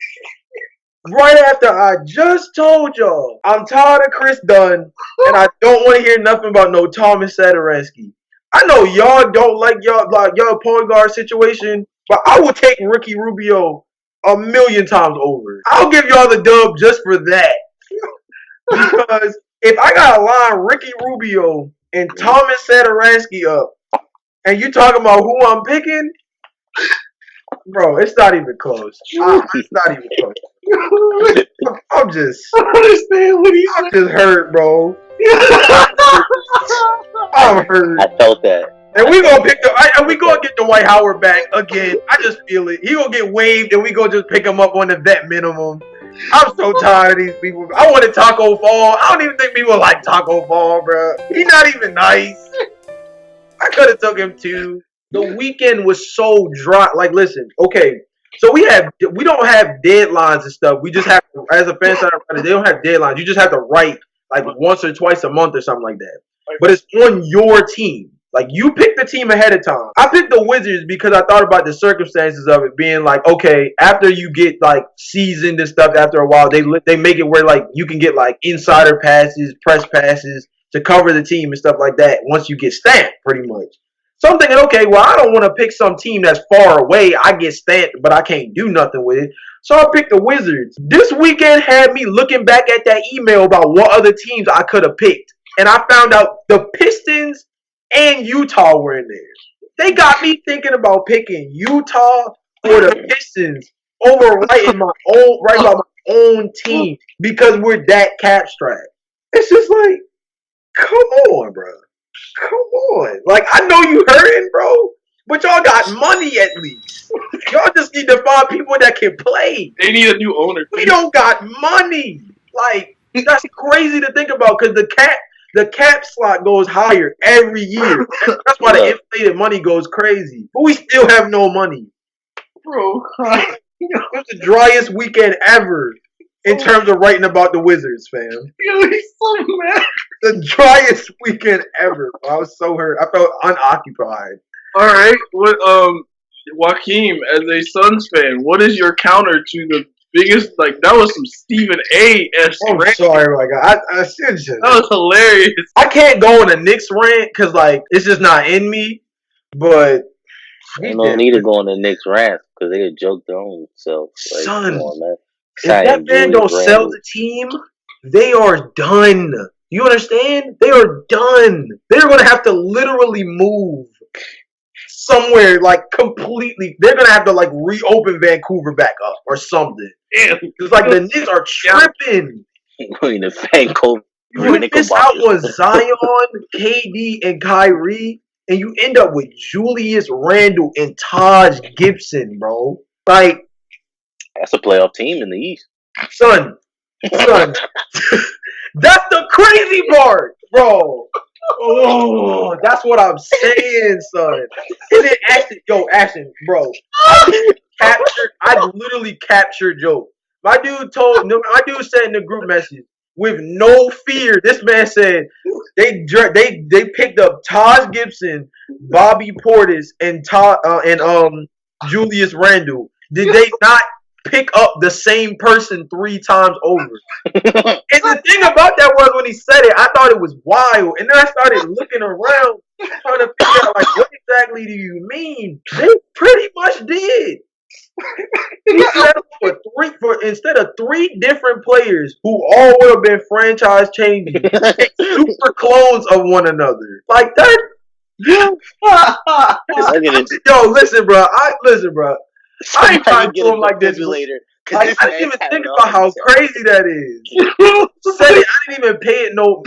Right after I just told y'all, I'm tired of Chris Dunn, and I don't want to hear nothing about no Thomas Satoransky. I know y'all don't like y'all point guard situation, but I will take Ricky Rubio 1,000,000 times over. I'll give y'all the dub just for that. Because if I gotta line Ricky Rubio and Thomas Satoransky up, and you talking about who I'm picking, bro, it's not even close. It's not even close. I'm just hurt, bro. I'm hurt. I felt that. And we gonna get Dwight Howard back again. I just feel it. He gonna get waived, and we gonna just pick him up on the vet minimum. I'm so tired of these people. I wanted Taco Fall. I don't even think people like Taco Fall, bro. He's not even nice. I could have took him too. The weekend was so dry. Like, listen, okay. So we don't have deadlines and stuff. We just have to, as a fan side writer, they don't have deadlines. You just have to write like once or twice a month or something like that. But it's on your team. Like, you pick the team ahead of time. I picked the Wizards because I thought about the circumstances of it being like, okay, after you get like seasoned and stuff, after a while, they make it where like you can get like insider passes, press passes to cover the team and stuff like that once you get stamped, pretty much. So I'm thinking, okay, well, I don't want to pick some team that's far away. I get stamped, but I can't do nothing with it. So I picked the Wizards. This weekend had me looking back at that email about what other teams I could have picked. And I found out the Pistons and Utah were in there. They got me thinking about picking Utah or the Pistons over writing about my own team because we're that cap strapped. It's just like, come on, bro. Come on. Like, I know you hurting, bro, but y'all got money at least. Y'all just need to find people that can play. They need a new owner. We don't got money. Like, that's crazy to think about because the cap slot goes higher every year. That's why the inflated money goes crazy. But we still have no money. Bro, It's the driest weekend ever in terms of writing about the Wizards, fam. he's so mad. The driest weekend ever. I was so hurt. I felt unoccupied. All right, what Joaquin, as a Suns fan, what is your counter to the biggest? Like that was some Stephen A.-esque rant. Sorry, my God. I seriously. That was hilarious. I can't go on a Knicks rant because like it's just not in me. But ain't no need to go on the Knicks rant because they could joke their own self. Like, son, come on, man. if that man don't sell the team, they are done. You understand? They are done. They're gonna have to literally move somewhere like completely. They're gonna have to like reopen Vancouver back up or something. Damn. It's like the Knicks are tripping. Going to Vancouver. You miss out on Zion, KD, and Kyrie, and you end up with Julius Randle and Taj Gibson, bro. Like, that's a playoff team in the East. Son. That's the crazy part, bro. Oh, that's what I'm saying, son. And then Ashton, bro. I literally captured Joe. My dude said in the group message with no fear. This man said they picked up Taj Gibson, Bobby Portis, and Julius Randle. Did they not pick up the same person 3 times over? And the thing about that was when he said it, I thought it was wild. And then I started looking around trying to figure out like what exactly do you mean? They pretty much did. He settled for instead of 3 different players who all would have been franchise changing, super clones of one another. Like that. Yo, listen, bro. I ain't trying to do him like this. Like, I didn't even think about how crazy that is. Said it, I didn't even pay it no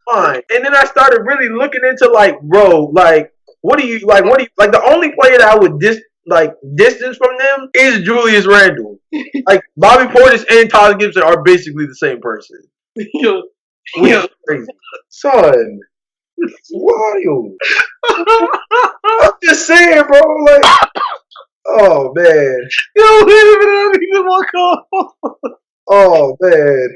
mind. And then I started really looking into like, bro, like, what do you like? The only player that I would distance from them is Julius Randle. Like Bobby Portis and Taj Gibson are basically the same person. Which is crazy, son. It's wild. I'm just saying, bro. Like. Oh man! Yo, wait a minute! I need to walk off. Oh man!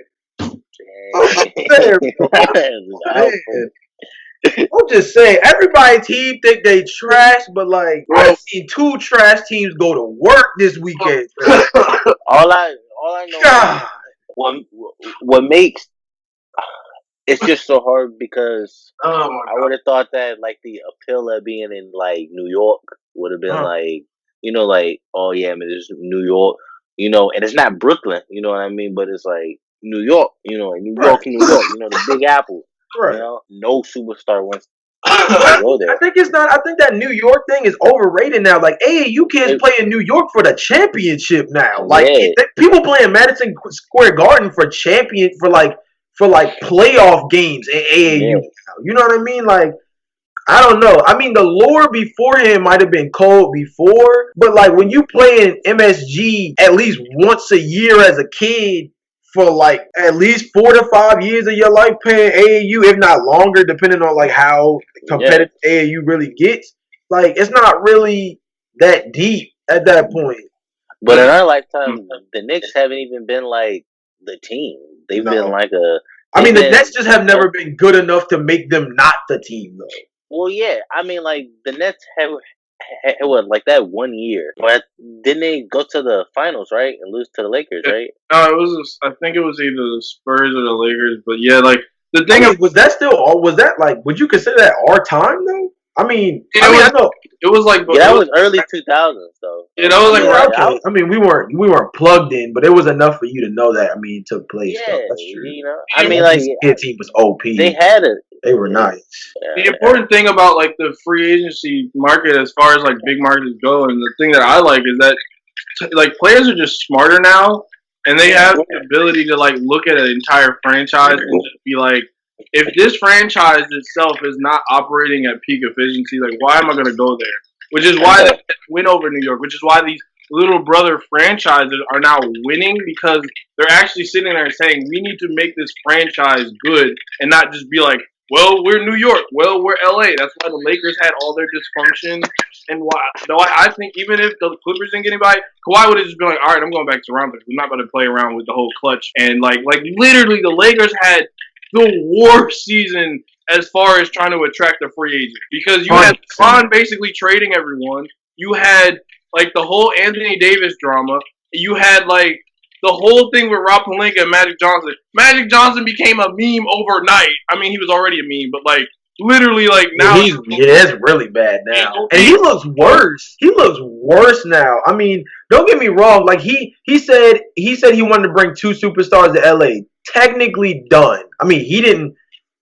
I'm just saying. Everybody's team think they trash, but like I've seen 2 trash teams go to work this weekend. all I know. What makes it's just so hard because I would have thought that like the appeal of being in like New York would have been like. You know, like, oh yeah, I mean, it's New York, you know, and it's not Brooklyn, you know what I mean? But it's like New York, you know, like New York, you know, the Big Apple. Right. You know, no superstar wants to go there. I think that New York thing is overrated now. Like, AAU kids play in New York for the championship now. Like, people playing Madison Square Garden for playoff games in AAU now. You know what I mean? Like. I don't know. I mean, the lore beforehand might have been cold before, but like when you play in MSG at least once a year as a kid for like at least 4 to 5 years of your life playing AAU, if not longer, depending on like how competitive AAU really gets, like it's not really that deep at that point. But in our lifetime, the Knicks haven't even been like the team. They've been like a. I mean, the Nets just have never been good enough to make them not the team, though. Well, yeah. I mean, like, the Nets had like that 1 year. But didn't they go to the finals, right? And lose to the Lakers, right? No, I think it was either the Spurs or the Lakers. But yeah, like, the thing was that like, would you consider that our time, though? I mean, I know. It was like... Yeah, that was early 2000s, though. Yeah, that was like... Yeah, okay. I mean, we weren't plugged in, but it was enough for you to know that, I mean, took place. Yeah, so that's true. You know? I mean, like... His team was OP. They had They were nice. The important thing about like the free agency market, as far as like big markets go, and the thing that I like is that like players are just smarter now, and they have the ability to like look at an entire franchise and just be like, if this franchise itself is not operating at peak efficiency, like why am I going to go there? Which is why they win over New York. Which is why these little brother franchises are now winning because they're actually sitting there and saying we need to make this franchise good and not just be like, well, we're New York. Well, we're LA. That's why the Lakers had all their dysfunction. And why? Though I think even if the Clippers didn't get anybody, Kawhi would have just been like, all right, I'm going back to Toronto. I'm not going to play around with the whole clutch. And like literally, the Lakers had the worst season as far as trying to attract a free agent because you had LeBron basically trading everyone. You had like the whole Anthony Davis drama. You had like the whole thing with Rob Pelinka and Magic Johnson. Magic Johnson became a meme overnight. I mean, he was already a meme, but like literally, like now, it's really bad now, and he looks worse. He looks worse now. I mean, don't get me wrong. Like he said he wanted to bring 2 superstars to LA. Technically done. I mean, he didn't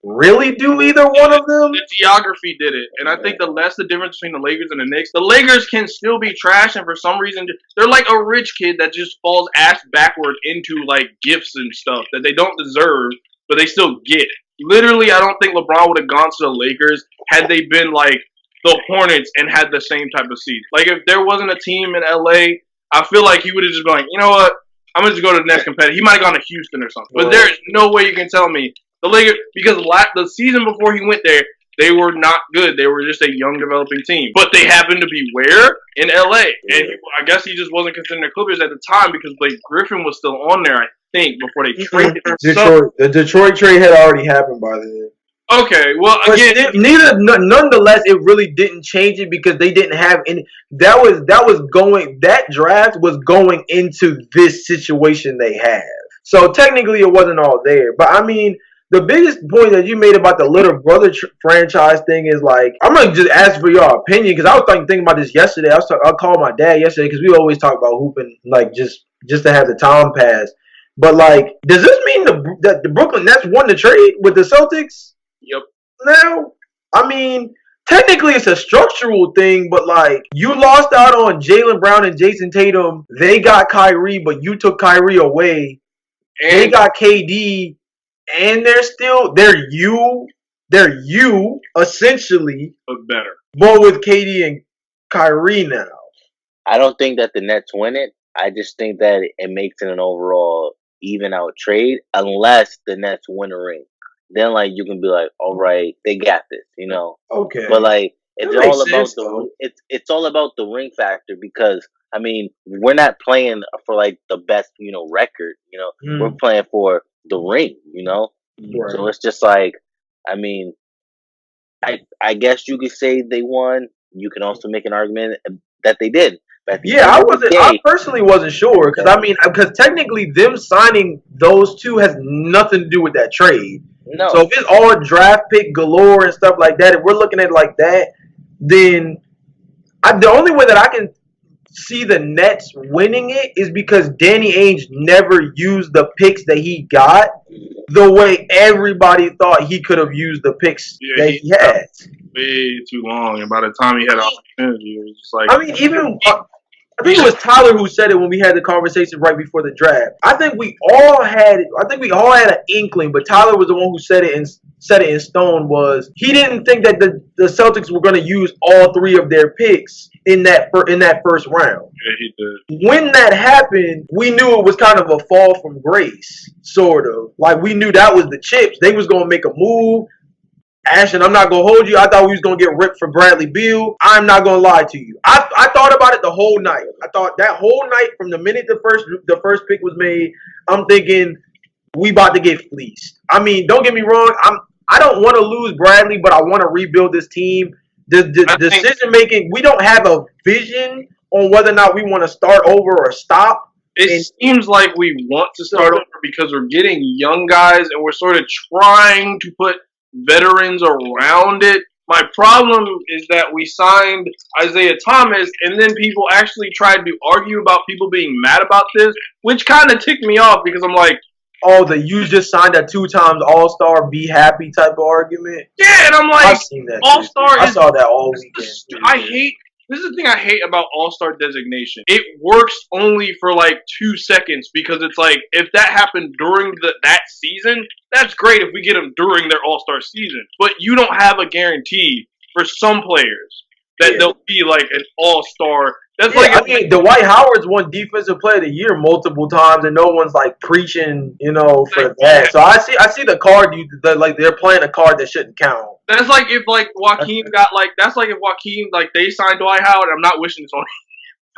really do either one of them. The geography did it, and I think that's the difference between the Lakers and the Knicks. The Lakers can still be trash, and for some reason, they're like a rich kid that just falls ass backward into like gifts and stuff that they don't deserve, but they still get. Literally, I don't think LeBron would have gone to the Lakers had they been like the Hornets and had the same type of season. Like if there wasn't a team in LA, I feel like he would have just been like, you know what? I'm going to go to the next competitor. He might have gone to Houston or something. But there's no way you can tell me the Lakers, because the season before he went there, they were not good. They were just a young developing team. But they happened to be where? In LA. And I guess he just wasn't considering the Clippers at the time because Blake Griffin was still on there, I think, before they traded him. The Detroit trade had already happened by then. Okay, well, again, nonetheless, it really didn't change it because they didn't have any. That draft was going into this situation they have. So technically, it wasn't all there. But I mean, the biggest point that you made about the little brother franchise thing is like, I'm gonna just ask for your opinion because I was thinking about this yesterday. I called my dad yesterday because we always talk about hooping, like just to have the time pass. But like, does this mean that the Brooklyn Nets won the trade with the Celtics? Yep. Now, I mean, technically it's a structural thing, but like you lost out on Jaylen Brown and Jason Tatum. They got Kyrie, but you took Kyrie away. And they got KD, and they're you essentially, but better. But with KD and Kyrie now. I don't think that the Nets win it. I just think that it makes it an overall even out trade unless the Nets win a ring. Then like you can be like, all right, they got this, you know. Okay. But like it's all about the ring factor because I mean we're not playing for like the best, record, We're playing for the ring, Right. So it's just like, I mean, I guess you could say they won. You can also make an argument that they did. I personally wasn't sure because technically them signing those two has nothing to do with that trade. No. So if it's all draft pick galore and stuff like that, if we're looking at it like that, then the only way that I can see the Nets winning it is because Danny Ainge never used the picks that he got the way everybody thought he could have used the picks that he had. Way too long, and by the time he had an opportunity, it was just like. I mean, even I think it was Tyler who said it when we had the conversation right before the draft. I think we all had an inkling, but Tyler was the one who said it in stone. Was he didn't think that the Celtics were going to use all 3 of their picks in that first round. Yeah, he did. When that happened, we knew it was kind of a fall from grace, sort of. Like we knew that was the chips. They was going to make a move. Ashton, I'm not going to hold you. I thought we was going to get ripped for Bradley Beal. I'm not going to lie to you. I thought about it the whole night. I thought that whole night from the minute the first pick was made, I'm thinking we about to get fleeced. I mean, don't get me wrong. I don't want to lose Bradley, but I want to rebuild this team. The decision making, we don't have a vision on whether or not we want to start over or stop. It seems like we want to start over because we're getting young guys and we're sort of trying to put veterans around it. My problem is that we signed Isaiah Thomas and then people actually tried to argue about people being mad about this, which kind of ticked me off because I'm like, Oh, the you just signed a 2 times All-Star, be happy type of argument. Yeah, and I'm I've like, seen that. All Too. Star I is. saw that all weekend. Too. I hate. This is the thing I hate about All Star designation. It works only for like 2 seconds because it's like if that happened during that season, that's great if we get them during their All Star season. But you don't have a guarantee for some players that they'll be like an All Star. That's like I mean, Dwight Howard's won Defensive Player of the Year multiple times, and no one's like preaching, for that. So I see the card. Like they're playing a card that shouldn't count. That's like if like Joaquin got like that's like if Joaquin like they signed Dwight Howard. I'm not wishing this on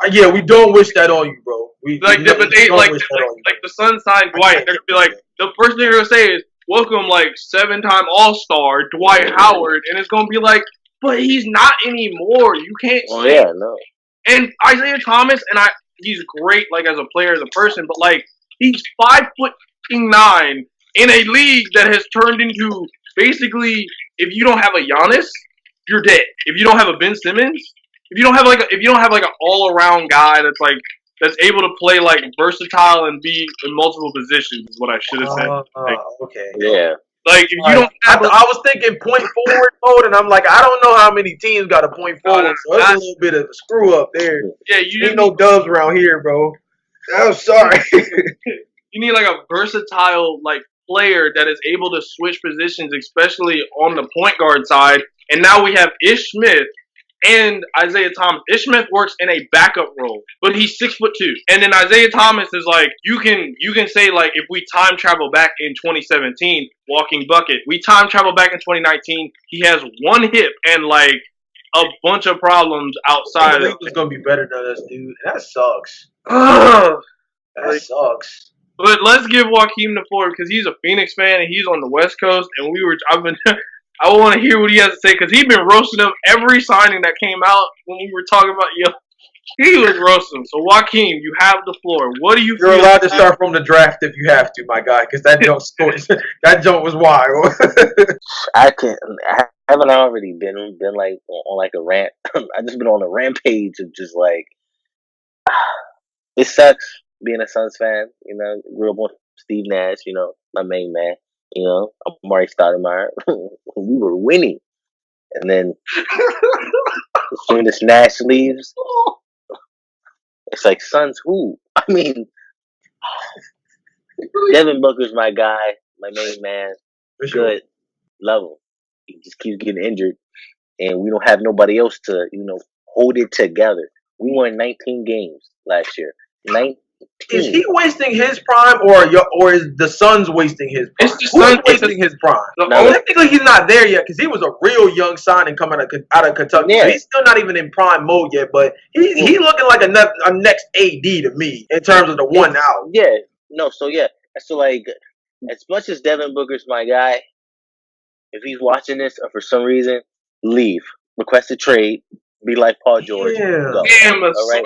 him. Yeah, we don't wish that on you, bro. But the Suns signed Dwight. They're gonna be like the first thing they're gonna say is welcome like 7-time All Star Dwight Howard, and it's gonna be like, but he's not anymore. You can't. Oh yeah, no. And Isaiah Thomas, he's great like as a player, as a person, but like he's 5'9" in a league that has turned into basically if you don't have a Giannis, you're dead. If you don't have a Ben Simmons, if you don't have like an all around guy that's able to play like versatile and be in multiple positions is what I should have said. Okay. Yeah. Like if you don't have I was thinking point forward mode, and I'm like, I don't know how many teams got a point forward, so it's a little bit of a screw up there. Yeah, you ain't no dubs around here, bro. I'm sorry. You need like a versatile like player that is able to switch positions, especially on the point guard side. And now we have Ish Smith and Isaiah Thomas. Ish Smith works in a backup role, but he's 6'2". And then Isaiah Thomas is like you can say like if we time travel back in 2017, walking bucket. We time travel back in 2019. He has one hip and like a bunch of problems outside. The league was gonna be better than us, dude. That sucks. That sucks. But let's give Joaquin the floor because he's a Phoenix fan and he's on the West Coast, and I want to hear what he has to say because he's been roasting them every signing that came out when we were talking about he was roasting. So Joaquin, you have the floor. What do you? You're allowed to start from the draft if you have to, my guy, because that joke was wild. I haven't already been like on like a rant. I just been on a rampage of just like it sucks being a Suns fan. Grew up on Steve Nash. My main man. Amari Stoudemire. We were winning, and then as soon as Nash leaves, it's like Suns who? I mean, Devin Booker's my guy, my main man. Good, love him. He just keeps getting injured, and we don't have nobody else to hold it together. We won 19 games last year. 19. Is he wasting his prime, or is the Suns wasting his prime? It's the Suns wasting his prime. Technically, he's not there yet because he was a real young signing coming out of Kentucky. Yeah. So he's still not even in prime mode yet, but he's looking like a next AD to me in terms of the one out. Yeah. No. So yeah. So like, as much as Devin Booker's my guy, if he's watching this or for some reason, leave, request a trade. Be like Paul George. Yeah. Go. Damn, all right.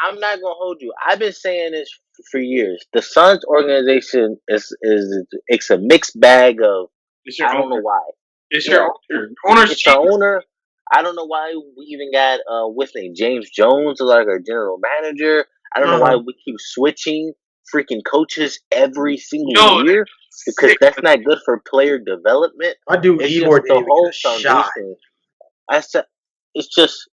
I'm not gonna hold you. I've been saying this for years. The Suns organization is it's a mixed bag of. I don't know why. It's your owner. It's your owner. I don't know why we even got what's his name, James Jones, as like our general manager. I don't know why we keep switching freaking coaches every single year because that's not good for player development. I do Igor the whole foundation.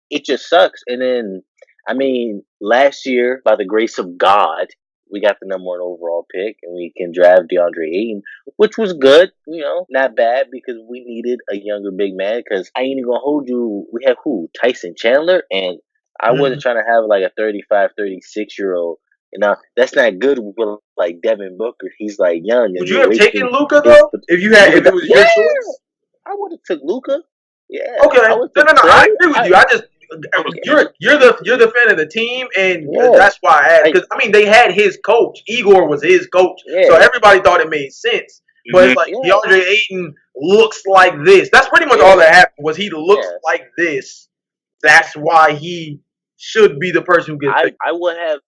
It just sucks. And then, I mean, last year, by the grace of God, we got the number 1 overall pick, and we can draft DeAndre Ayton, which was good, not bad because we needed a younger big man. Because I ain't even gonna hold you. We have Tyson Chandler, and I wasn't trying to have like a 35, 36-year-old. That's not good with like Devin Booker. He's like young. Would you have taken Luka though? If it was your choice, I would have took Luka. Yeah. Okay. No. I agree with you. You're the fan of the team, and that's why I asked. Because I mean, they had his coach. Igor was his coach, so everybody thought it made sense. But it's like DeAndre Ayton looks like this. That's pretty much all that happened. Was he looks like this? That's why he should be the person who gets picked. I would have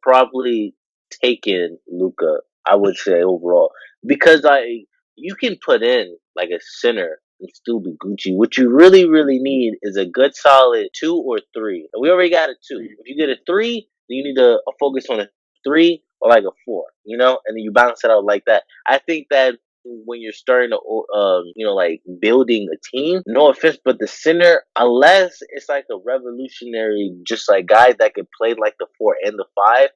probably taken Luka. I would say overall because you can put in like a center and still be Gucci. What you really, really need is a good solid 2 or 3. And we already got a 2. If you get a 3, then you need to focus on a 3 or like a 4, you know, and then you balance it out like that. I think that when you're starting to, like building a team, no offense, but the center, unless it's like a revolutionary, just like guy that could play like the 4 and the 5.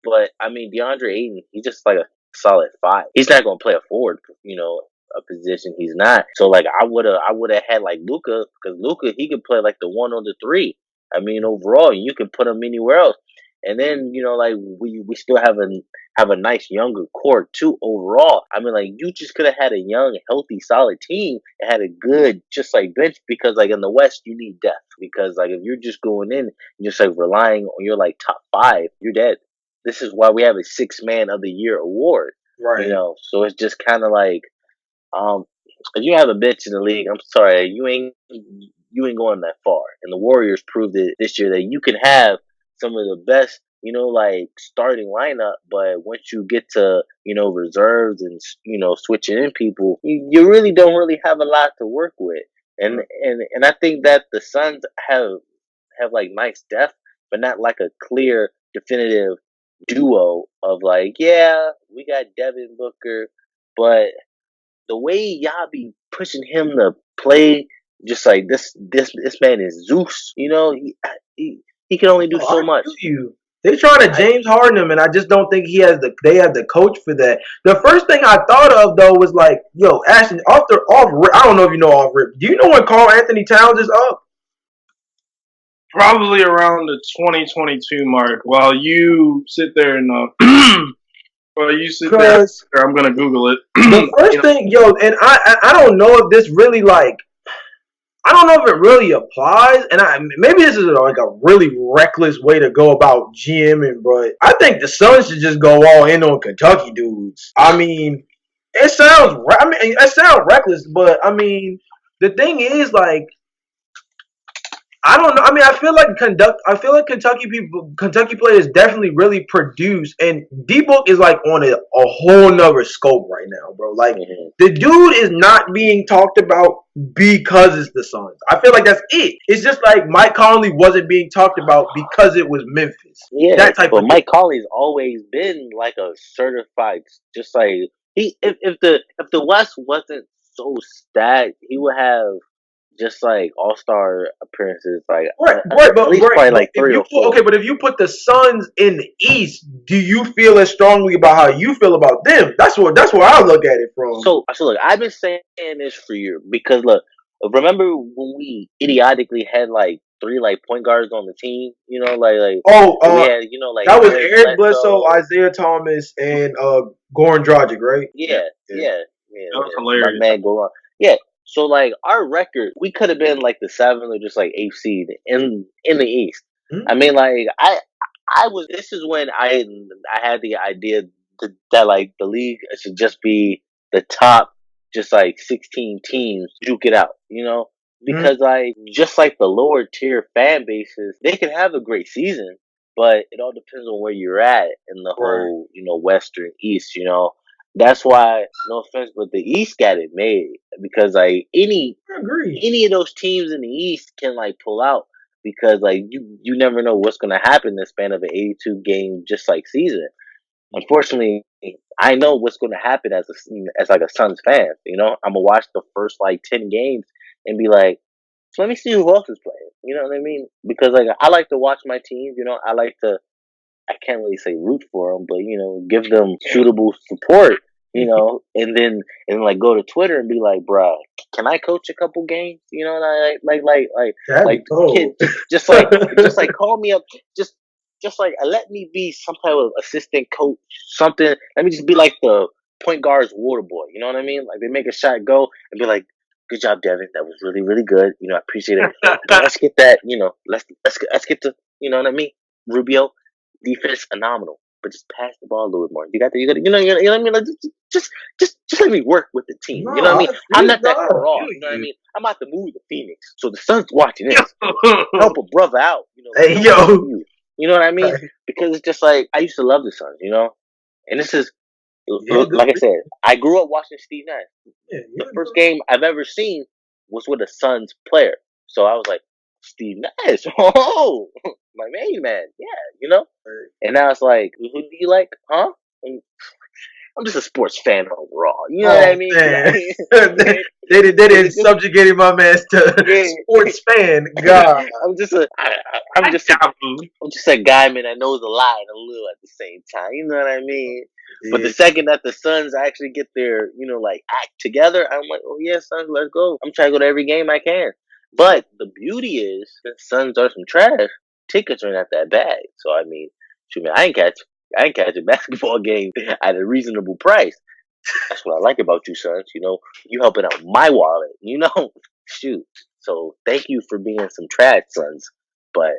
But I mean, DeAndre Ayton, he's just like a solid 5. He's not gonna play a forward, a position he's not. So like, I would have had like Luca, because Luca, he could play like the 1 or the 3. I mean, overall, you can put him anywhere else. And then like we still have a nice younger core too. Overall, I mean, like, you just could have had a young, healthy, solid team and had a good just like bench, because like in the West you need depth, because like if you're just going in and just like relying on your like top 5, you're dead. This is why we have a 6 man of the year award. Right. So it's just kind of like, if you have a bench in the league, I'm sorry, you ain't going that far. And the Warriors proved it this year that you can have some of the best, like starting lineup, but once you get to reserves and switching in people, you really don't really have a lot to work with. And I think that the Suns have like nice depth, but not like a clear, definitive duo of like, yeah, we got Devin Booker, but the way y'all be pushing him to play, just like this man is Zeus. He can only do so much. You. They're trying to James Harden him, and I just don't think they have the coach for that. The first thing I thought of though was like, yo, Ashton, off. I don't know if you know off rip. Do you know when Karl Anthony Towns is up? Probably around the 2022 mark. While you sit there and I'm gonna Google it. The first thing, yo, and I don't know if this really like. I don't know if it really applies, and maybe this is like a really reckless way to go about GMing, but I think the Suns should just go all in on Kentucky dudes. I mean, it sounds reckless, but I mean, the thing is, like, I don't know. I mean, I feel like Kentucky players definitely really produce, and D-Book is like on a whole nother scope right now, bro. Like, the dude is not being talked about because it's the Suns. I feel like that's it. It's just like Mike Conley wasn't being talked about because it was Memphis. Yeah, but Mike Conley's always been like a certified, just like if the West wasn't so stacked, he would have just like all-star appearances, like probably like 3 or 4. Okay, but if you put the Suns in the East, do you feel as strongly about how you feel about them? That's where I look at it from. So look, I've been saying this for years, because look, remember when we idiotically had like 3 like point guards on the team? We had like that was Eric Bledsoe, Isaiah Thomas, and Goran Dragic, right? Yeah. That was hilarious. My man Goran. Yeah. So like our record, we could have been like the 7th or just like 8th seed in the East. Mm-hmm. I mean, like I was. This is when I had the idea that like the league should just be the top, just like 16 teams duke it out. Because like just like the lower tier fan bases, they can have a great season, but it all depends on where you're at in the whole Western East. That's why, no offense, but the East got it made, because like any of those teams in the East can like pull out, because like you never know what's gonna happen in the span of an 82 game just like season. Unfortunately, I know what's gonna happen as like a Suns fan. I'm gonna watch the first like 10 games and be like, so let me see who else is playing. You know what I mean? Because like I like to watch my team. I can't really say root for them, but give them suitable support, and then like go to Twitter and be like, bruh, can I coach a couple games? Kid, just like call me up, just like let me be some type of assistant coach, something. Let me just be like the point guard's water boy. You know what I mean? Like, they make a shot go and be like, good job, Devin. That was really, really good. I appreciate it. Let's get that. Let's get to. You know what I mean? Rubio. Defense phenomenal, but just pass the ball a little bit more. You got what I mean? Like, just let me work with the team. You know what I mean? I'm not that far off. You know what I mean? I'm about to move to Phoenix, so the Suns watching this. Help a brother out. Hey, yo. You know what I mean? Because it's just like, I used to love the Suns. And this is like I said, I grew up watching Steve Nash. The first game I've ever seen was with a Suns player, so I was like, Steve Nash, oh, my main man, yeah, And now it's like, who do you like, huh? I'm just a sports fan overall. You know what I mean? Man. they didn't subjugated my man to sports fan. God. I'm just a guy, man, that knows a lot and a little at the same time. You know what I mean? Yeah. But the second that the Suns actually get their, act together, I'm like, oh yeah, Suns, let's go. I'm trying to go to every game I can. But the beauty is, the Suns are some trash. Tickets are not that bad. So I mean, shoot, man, I ain't catch a basketball game at a reasonable price. That's what I like about you, Suns. You helping out my wallet. Shoot. So thank you for being some trash, Suns. But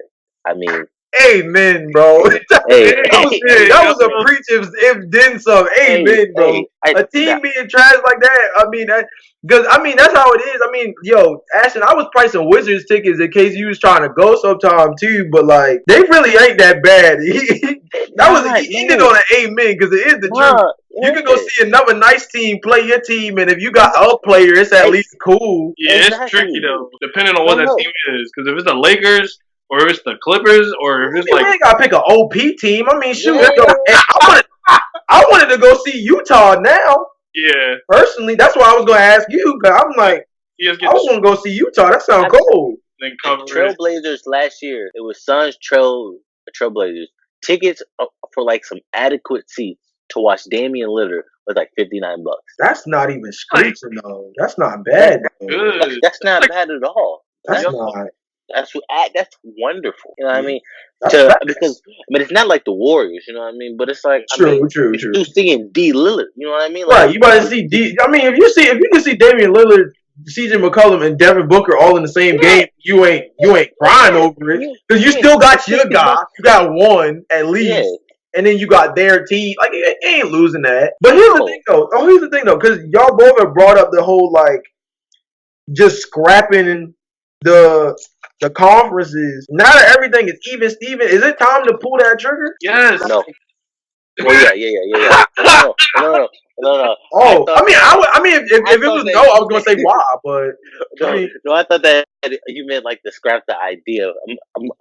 I mean, amen, bro. That was a preach if then some. Amen, bro. A team being trash like that. I mean, that's how it is. I mean, yo, Ashton, I was pricing Wizards tickets in case you was trying to go sometime too, but like they really ain't that bad. He ended on an amen because it is the truth. You can go see another nice team play your team, and if you got a player, it's at least cool. Yeah, it's tricky though, depending on what that team is. Because if it's the Lakers, or if it's the Clippers, or if it's we ain't gotta pick an OP team. I mean, shoot, I wanted to go see Utah now. Yeah. Personally, that's why I was gonna ask you. Cause I'm like, I want to go see Utah. That sounds cool. Then Trailblazers last year, it was Suns Trailblazers. Tickets for like some adequate seats to watch Damian Lillard was like $59. That's not even screeching though. That's not bad. That's not bad at all. That's not. That's wonderful. You know what I mean? Because it's not like the Warriors. You know what I mean? But it's like true. You seeing D Lillard. You know what I mean? Like, right. You about to see D. I mean, if you can see Damian Lillard, CJ McCollum, and Devin Booker all in the same game, you ain't crying over it because you still got your guy. You got one at least. Yeah. And then you got their team. Like, you ain't losing that. But here's the thing though. Because y'all both have brought up the whole, like, just scrapping the conferences. Now that everything is even, Steven, is it time to pull that trigger? Yes. No. Well, yeah. No. Oh, I mean, if it was no, I was gonna say why, but I thought that you meant like to scrap the idea.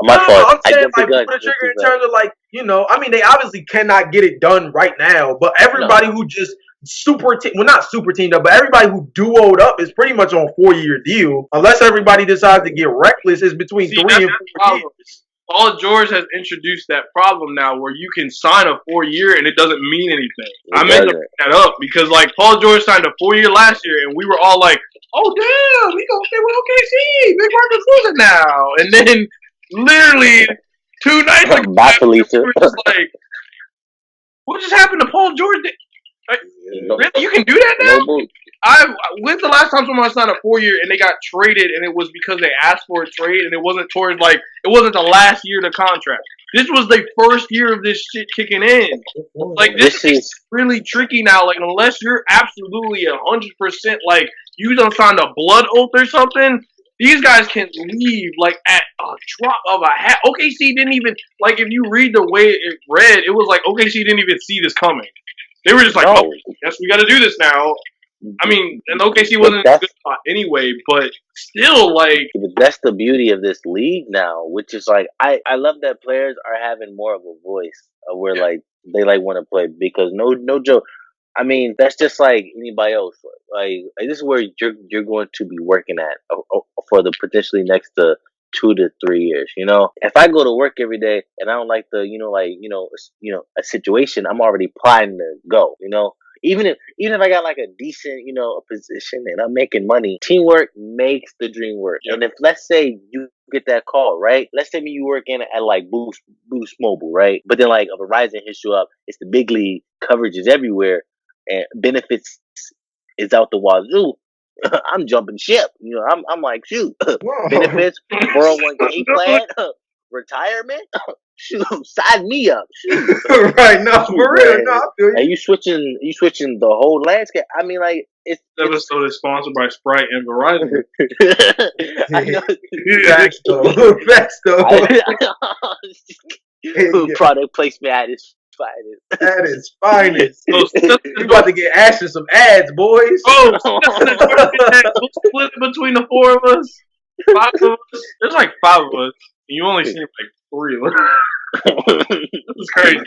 My fault. I'm saying like pull the trigger in terms of like I mean, they obviously cannot get it done right now, but everybody who just not super teamed up, but everybody who duoed up is pretty much on a 4-year deal. Unless everybody decides to get reckless, it's between 3 and 4 years. Paul George has introduced that problem now where you can sign a 4-year and it doesn't mean anything. I meant to bring that up because like Paul George signed a 4-year last year and we were all like, oh damn, we gonna stay with OKC. Big Marcus losing now. And then literally 2 nights ago, we were just like, what just happened to Paul George? Really? You can do that now? When's the last time someone signed a 4-year and they got traded and it was because they asked for a trade and it wasn't towards like it wasn't the last year of the contract. This was the first year of this shit kicking in. Like this is really tricky now. Like unless you're absolutely 100% like you done signed a blood oath or something, these guys can leave like at a drop of a hat. OKC didn't even like if you read the way it read, it was like OKC didn't even see this coming. They were just like, oh, guess we got to do this now. I mean, and OKC wasn't in a good spot anyway, but still, like... But that's the beauty of this league now, which is like, I love that players are having more of a voice where, like, they, like, want to play because no joke. I mean, that's just like anybody else. Like this is where you're going to be working at for the potentially next 2 to 3 years. If I go to work every day and I don't like the a situation, I'm already planning to go. Even if I got like a decent a position and I'm making money, teamwork makes the dream work. Yep. And if let's say you get that call, right? Let's say you work in at like Boost Mobile, right? But then like a Verizon hits you up, it's the big league, coverage is everywhere, and benefits is out the wazoo. I'm jumping ship. I'm like, shoot, benefits, 401k plan, retirement. Shoot, sign me up. Shoot. Right, no, for real, no, I feel you. And you switching the whole landscape. I mean, like this episode is sponsored by Sprite and Verizon. I know. Facts though. Product placement at its finest. At its finest. You about to get Ashton some ads, boys. Oh, split between the 4 of us. 5 of us. There's like 5 of us. And you only see like 3 of us. This is crazy.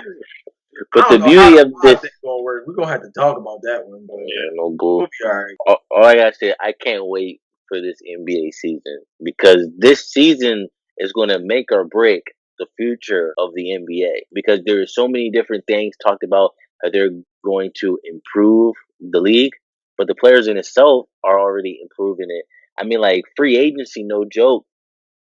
But I the don't know how beauty the of pod this, thing gonna work. We're gonna have to talk about that one, but no bull. we'll be alright. All I gotta say, I can't wait for this NBA season because this season is gonna make or break the future of the NBA because there are so many different things talked about how they're going to improve the league, but the players in itself are already improving it. I mean, like free agency, no joke.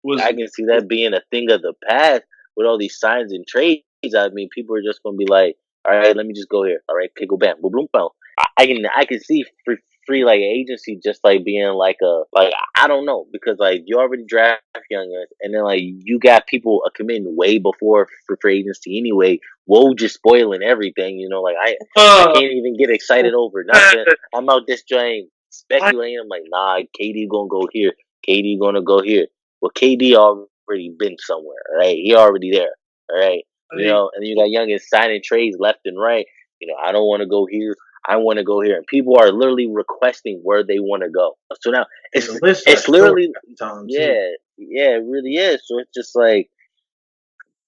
Was I can see that being a thing of the past with all these signs and trades. I mean, people are just gonna be like, "All right, let me just go here. All right, okay, go bam, boom, boom, boom." I can see free like agency just like being like a like I don't know because like you already draft youngers and then like you got people committing way before for free agency anyway. Whoa, just spoiling everything. You know, like I can't even get excited over nothing. I'm out this joint speculating. I'm like, nah, KD gonna go here. KD gonna go here. Well, KD already been somewhere, right? He already there, all right? You know, and then you got youngins signing trades left and right. You know, I don't want to go here. I want to go here, and people are literally requesting where they want to go. So now The list it's are short literally at the time too. yeah, it really is. So it's just like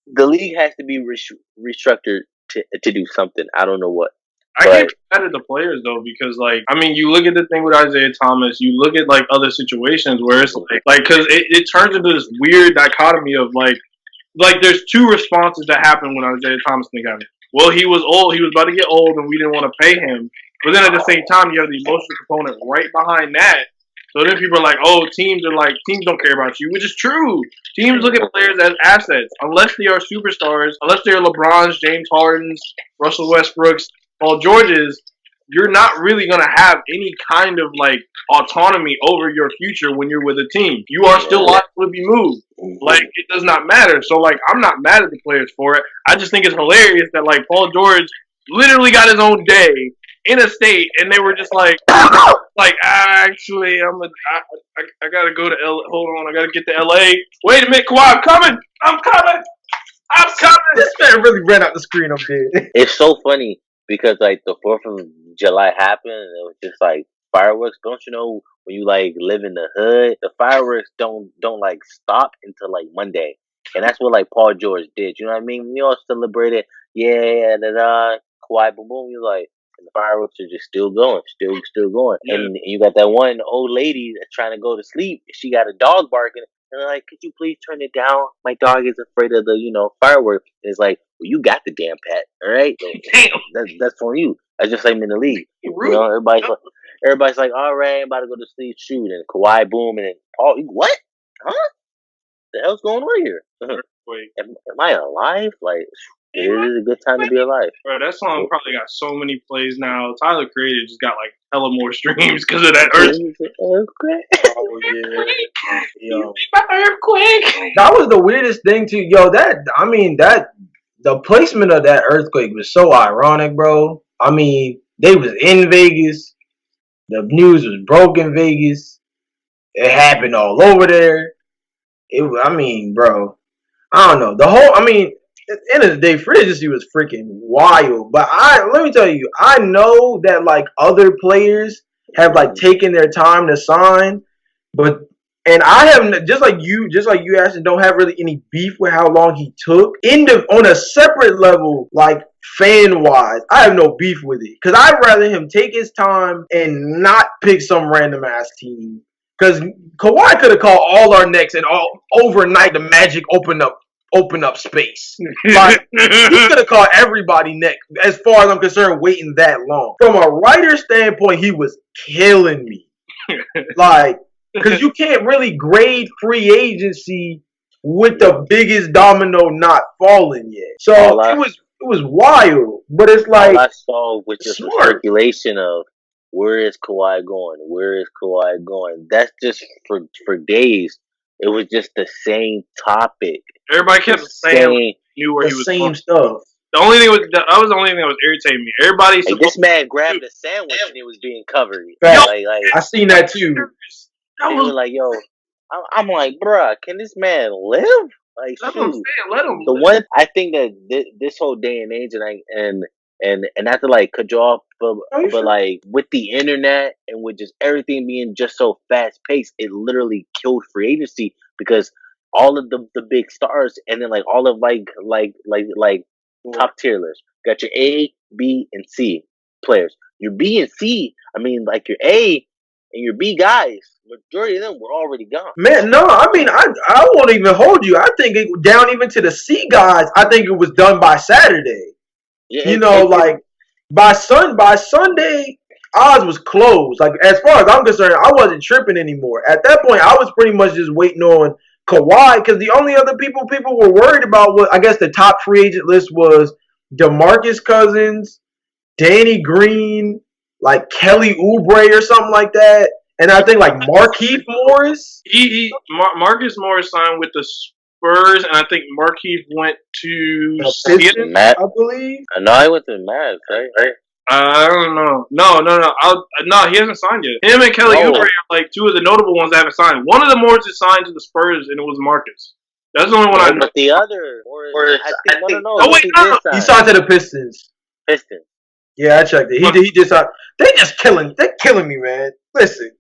the league has to be restructured to do something. I don't know what. I can't be mad at the players though because like I mean you look at the thing with Isaiah Thomas, you look at like other situations where it's like because it turns into this weird dichotomy of like there's two responses that happen when Isaiah Thomas thing happened. Well, he was old, he was about to get old, and we didn't want to pay him. But then at the same time, you have the emotional component right behind that. So then people are like, "Oh, teams don't care about you," which is true. Teams look at players as assets, unless they are superstars, unless they're LeBrons, James Hardens, Russell Westbrooks, Paul Georges. You're not really gonna have any kind of like autonomy over your future when you're with a team. You are still liable to be moved. Like it does not matter. So like I'm not mad at the players for it. I just think it's hilarious that like Paul George literally got his own day in a state, and they were just like actually I gotta go to L. Hold on, I gotta get to L.A. Wait a minute, Kawhi, I'm coming. I'm coming. I'm coming. This man really ran out the screen up there. It's so funny because like the 4th of July happened and it was just like fireworks. Don't you know when you like live in the hood, the fireworks don't like stop until like Monday. And that's what like Paul George did. You know what I mean? We all celebrated, yeah, Kawhi boom boom. You like and the fireworks are just still going, still going. Yeah. And you got that one old lady that's trying to go to sleep. She got a dog barking. And they're like, could you please turn it down? My dog is afraid of the, fireworks. And it's like, well, you got the damn pet, all right? That's on you. That's just like in the league. Everybody's like, all right, I'm about to go to sleep, shoot, and Kawhi boom, and then Paul, what? Huh? The hell's going on here? Wait. Am I alive? Like, it is a good time to be alive. Bro, that song probably got so many plays now. Tyler Creator just got like hella more streams because of that earthquake. Oh yeah, yo, Earthquake. that was the weirdest thing too. Yo, the placement of that earthquake was so ironic, bro. I mean, they was in Vegas. The news was broke in Vegas. It happened all over there. I mean, bro, I don't know. At the end of the day, free agency was freaking wild. But let me tell you, I know that like other players have like taken their time to sign, but and I have just like you actually don't have really any beef with how long he took. On a separate level, like fan wise, I have no beef with it because I'd rather him take his time and not pick some random ass team. Because Kawhi could have called all our necks and all overnight the Magic open up space. Like he could have called everybody next. As far as I'm concerned, waiting that long. From a writer standpoint, he was killing me. Like, because you can't really grade free agency with the biggest domino not falling yet. So it was wild. But it's like all I saw was just a circulation of where is Kawhi going? Where is Kawhi going? That's just for days. It was just the same topic. Everybody kept saying knew where he was same going. stuff. The only thing that was the only thing that was irritating me. Everybody, this man grabbed a sandwich and it was being covered. I seen that too. They were like, "Yo," I'm like, "Bruh, can this man live?" Like, that's what I'm saying. Let him. The one I think that this whole day and age, and not to like cut you off, but like with the internet and with just everything being just so fast paced, it literally killed free agency because all of the big stars and then like all of like top tier lists, got your A, B, and C players. Your B and C, I mean, like your A and your B guys, majority of them were already gone. Man, no, I mean, I won't even hold you. I think it down even to the C guys. I think it was done by Saturday. Yeah, You know, like by Sunday, Oz was closed. Like as far as I'm concerned, I wasn't tripping anymore. At that point, I was pretty much just waiting on Kawhi because the only other people were worried about was, I guess, the top free agent list was DeMarcus Cousins, Danny Green, like Kelly Oubre or something like that. And I think like Markieff Morris. Marcus Morris signed with the Spurs, and I think Markieff went to Pistons, I believe. No, I went to the Mavs, right? I don't know. No, he hasn't signed yet. Him and Kelly Oubre are like two of the notable ones that haven't signed. One of the Morris is signed to the Spurs, and it was Marcus. That's the only one I know. But the other Morris, I think, no. Oh wait, no. He signed to the Pistons. Pistons. Yeah, I checked it. He just they just killing. They're killing me, man. Listen,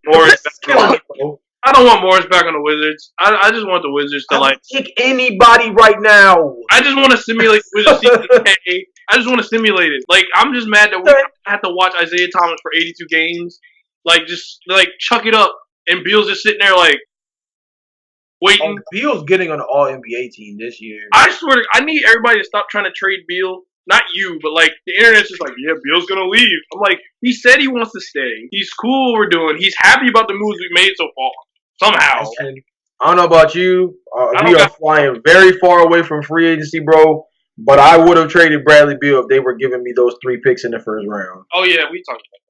Morris killing me, bro. I don't want Morris back on the Wizards. I just want the Wizards to like take anybody right now. I just want to simulate Wizards season. I just want to simulate it. Like I'm just mad that we have to watch Isaiah Thomas for 82 games. Like just like chuck it up, and Beal's just sitting there like waiting. Beal's getting on the All NBA team this year. I swear to I need everybody to stop trying to trade Beal. Not you, but like the internet's just like, yeah, Beal's gonna leave. I'm like, he said he wants to stay. He's cool what we're doing. He's happy about the moves we made so far. Somehow. I don't know about you. We are flying very far away from free agency, bro. But I would have traded Bradley Beal if they were giving me those 3 picks in the first round. Oh yeah, we talked about that.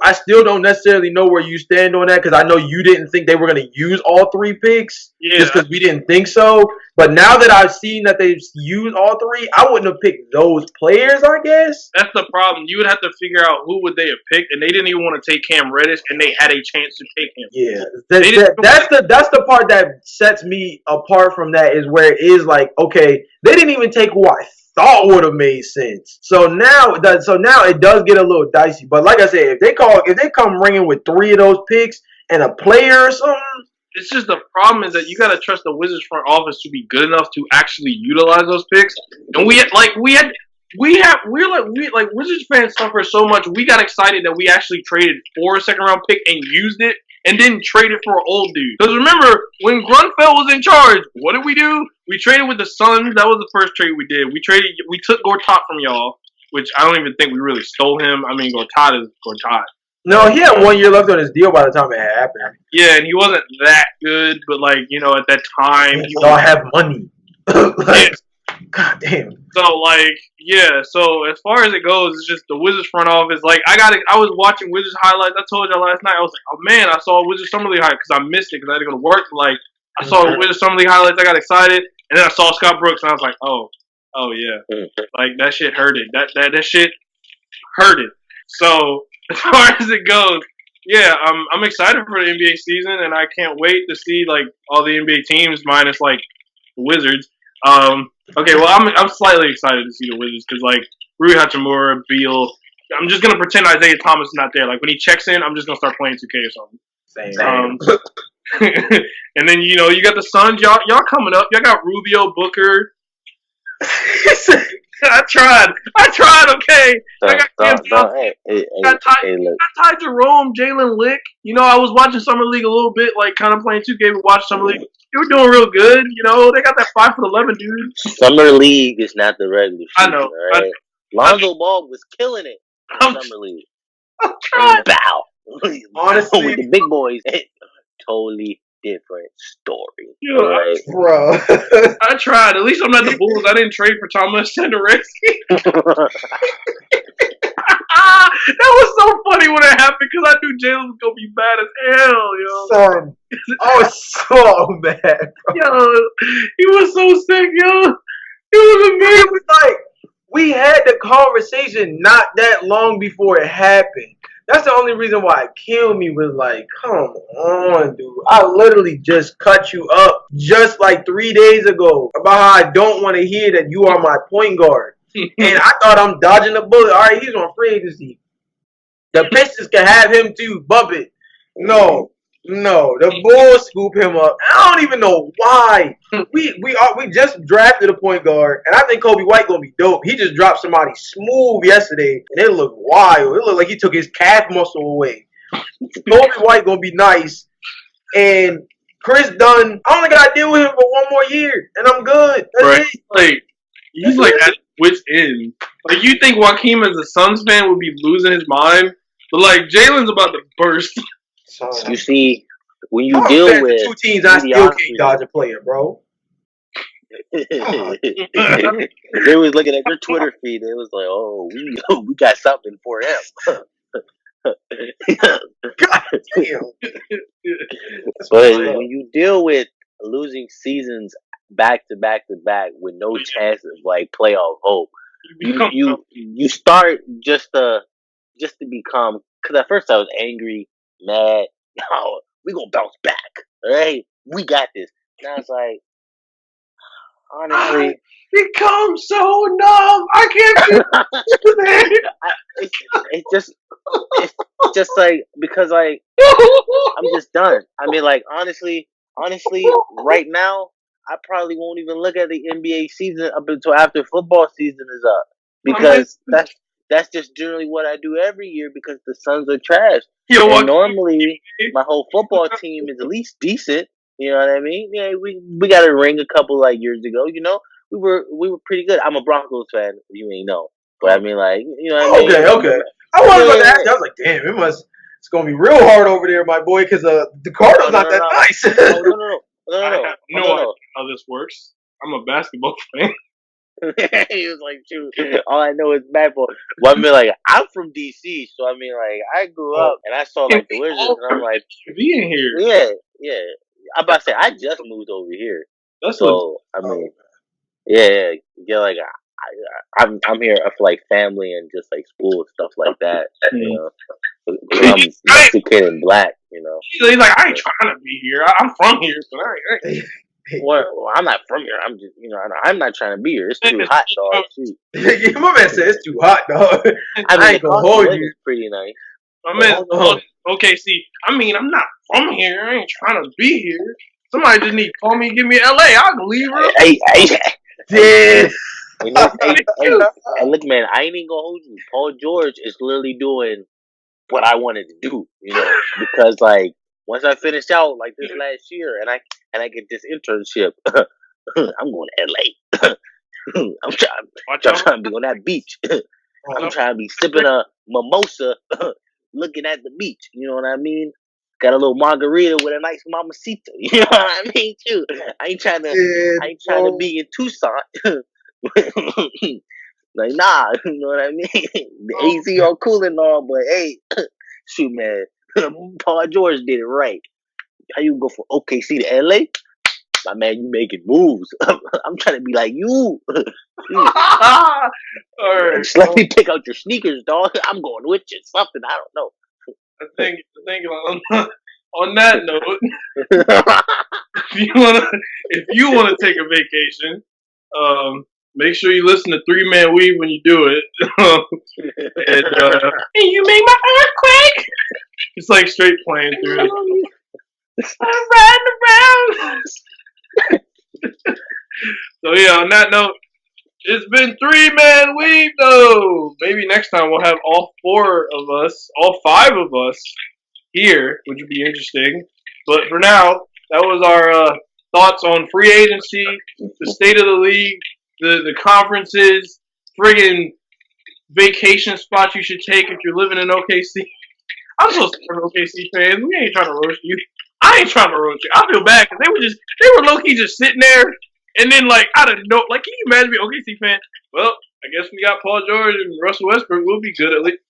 I still don't necessarily know where you stand on that because I know you didn't think they were going to use all 3 picks just because we didn't think so. But now that I've seen that they've used all 3, I wouldn't have picked those players, I guess. That's the problem. You would have to figure out who would they have picked, and they didn't even want to take Cam Reddish, and they had a chance to take him. Yeah, that's the part that sets me apart from that is where it is like, okay, they didn't even take who I thought would have made sense. So now it does get a little dicey. But like I said, if they come ringing with 3 of those picks and a player or something, it's just the problem is that you gotta trust the Wizards front office to be good enough to actually utilize those picks. And we're like Wizards fans suffer so much. We got excited that we actually traded for a 2nd round pick and used it, and didn't trade it for an old dude. Because remember, when Grunfeld was in charge, what did we do? We traded with the Suns. That was the first trade we did. We took Gortat from y'all, which I don't even think we really stole him. I mean, Gortat is Gortat. No, he had 1 year left on his deal by the time it happened. Yeah, and he wasn't that good, but like, you know, at that time, I have money. Like, God damn. So like, yeah. So as far as it goes, it's just the Wizards front office. Like, I was watching Wizards highlights. I told y'all last night. I was like, oh man, I saw Wizards Summer League highlights because I missed it because I had to go to work. Like, I saw Wizards Summer League highlights. I got excited, and then I saw Scott Brooks, and I was like, oh yeah, like that shit hurted. That shit hurted. So as far as it goes, yeah, I'm excited for the NBA season, and I can't wait to see like all the NBA teams minus like the Wizards. Okay, well I'm slightly excited to see the Wizards because like Rui Hachimura, Beal. I'm just gonna pretend Isaiah Thomas is not there. Like when he checks in, I'm just gonna start playing 2K or something. Same. And then you know you got the Suns. Y'all coming up. Y'all got Rubio, Booker. I tried. Okay. I got Ty Jerome, Jalen Lick. You know, I was watching Summer League a little bit, like kind of playing 2K. But watch Summer League. You were doing real good. You know, they got that 5'11" dude. Summer League is not the regular season. I know. Right? Lonzo Ball was killing it in Summer League. I'm trying. Bow. Honestly, with the big boys, totally different story. Yeah, right? Bro. I tried. At least I'm not the Bulls. I didn't trade for Thomas Sandorowski. That was so funny when it happened because I knew Jalen was gonna be bad as hell, yo. Son, I was so mad, bro. Yo, he was so sick, yo. It was amazing. It was like we had the conversation not that long before it happened. That's the only reason why it killed me was like, come on, dude. I literally just cut you up just like 3 days ago about how I don't want to hear that you are my point guard. And I thought I'm dodging the bullet. All right, he's on free agency. The Pistons can have him too. Bump it. No. No, the Bulls scoop him up. I don't even know why. We just drafted a point guard, and I think Kobe White gonna be dope. He just dropped somebody smooth yesterday, and it looked wild. It looked like he took his calf muscle away. Kobe White gonna be nice, and Chris Dunn. I only gotta deal with him for one more year, and I'm good. That's Right. it. Like he's like at wit's end. Like you think Joaquin as a Suns fan would be losing his mind, but like Jalen's about to burst. You see, when you I'm deal fans of with two teams, I still can't dodge a player, bro. they was looking at your Twitter feed. It was like, oh, we got something for him. God damn. But when you deal with losing seasons back to back to back with no chance of like playoff hope, you start just to become. Because at first I was angry, mad. No, we gonna bounce back. All right, we got this. Now it's like, honestly, Become so numb. I can't do it. it's just like because like I'm just done. I mean, like honestly, right now I probably won't even look at the NBA season up until after football season is up because that's just generally what I do every year because the Suns are trash. And normally my whole football team is at least decent. You know what I mean? Yeah, we got a ring a couple like years ago. You know, we were pretty good. I'm a Broncos fan. If you ain't know, but I mean, like you know what I mean? Okay. I was about to ask you. I was like, damn, it's gonna be real hard over there, my boy, because the Cardinals not that nice. No. I have no idea how this works. I'm a basketball fan. He was like, shoot, all I know is basketball. Well, I mean, like, I'm from DC, so I mean, like, I grew up and I saw like the Wizards, and I'm like, being here. Yeah. I'm about to say, I just moved over here, That's so I mean, yeah, like, I'm here for like family and just like school and stuff like that, you know. I'm Mexican and black, you know. He's like, I ain't trying to be here. I'm from here, but I ain't. Well, I'm not from here. I'm just, you know, I'm not trying to be here. It's too hot, dog. My man said it's too hot, dog. I ain't gonna hold you. Pretty nice. My man, OKC. I mean, I'm not from here. I ain't trying to be here. Somebody just need to call me and give me LA. I'll leave her. Hey. Yeah. Hey, look, man, I ain't even gonna hold you. Paul George is literally doing what I wanted to do, you know, because like once I finish out like this last year and I get this internship, I'm going to LA. I'm trying to be on that beach. I'm trying to be sipping a mimosa, looking at the beach. You know what I mean? Got a little margarita with a nice mamacita. You know what I mean? Too. I ain't trying to be in Tucson. Like, nah, you know what I mean? The AC all cool and all, but hey, shoot, man, Paul George did it right. How you go from OKC to LA? My man, you making moves. I'm trying to be like you. All right. Just let me pick out your sneakers, dog. I'm going with you. Something, I don't know. I think on that note, if you wanna take a vacation, make sure you listen to 3 Man Weave when you do it. And you make my earthquake. It's like straight playing through it. I'm riding around. So yeah, on that note, it's been 3 Man Weave though. Maybe next time we'll have all 5 of us here, which would be interesting. But for now, that was our thoughts on free agency, the state of the league, the conferences, friggin' vacation spots you should take if you're living in OKC. I'm so sorry, OKC fans. We ain't trying to roast you. I ain't trying to roast you. I feel bad because they were low key just sitting there, and then like out of no, like can you imagine me OKC fan? Well, I guess we got Paul George and Russell Westbrook. We'll be good at least.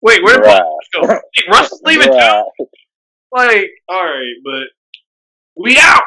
Wait, where did Paul George go? Hey, Russell's leaving too. Like, all right, but we out.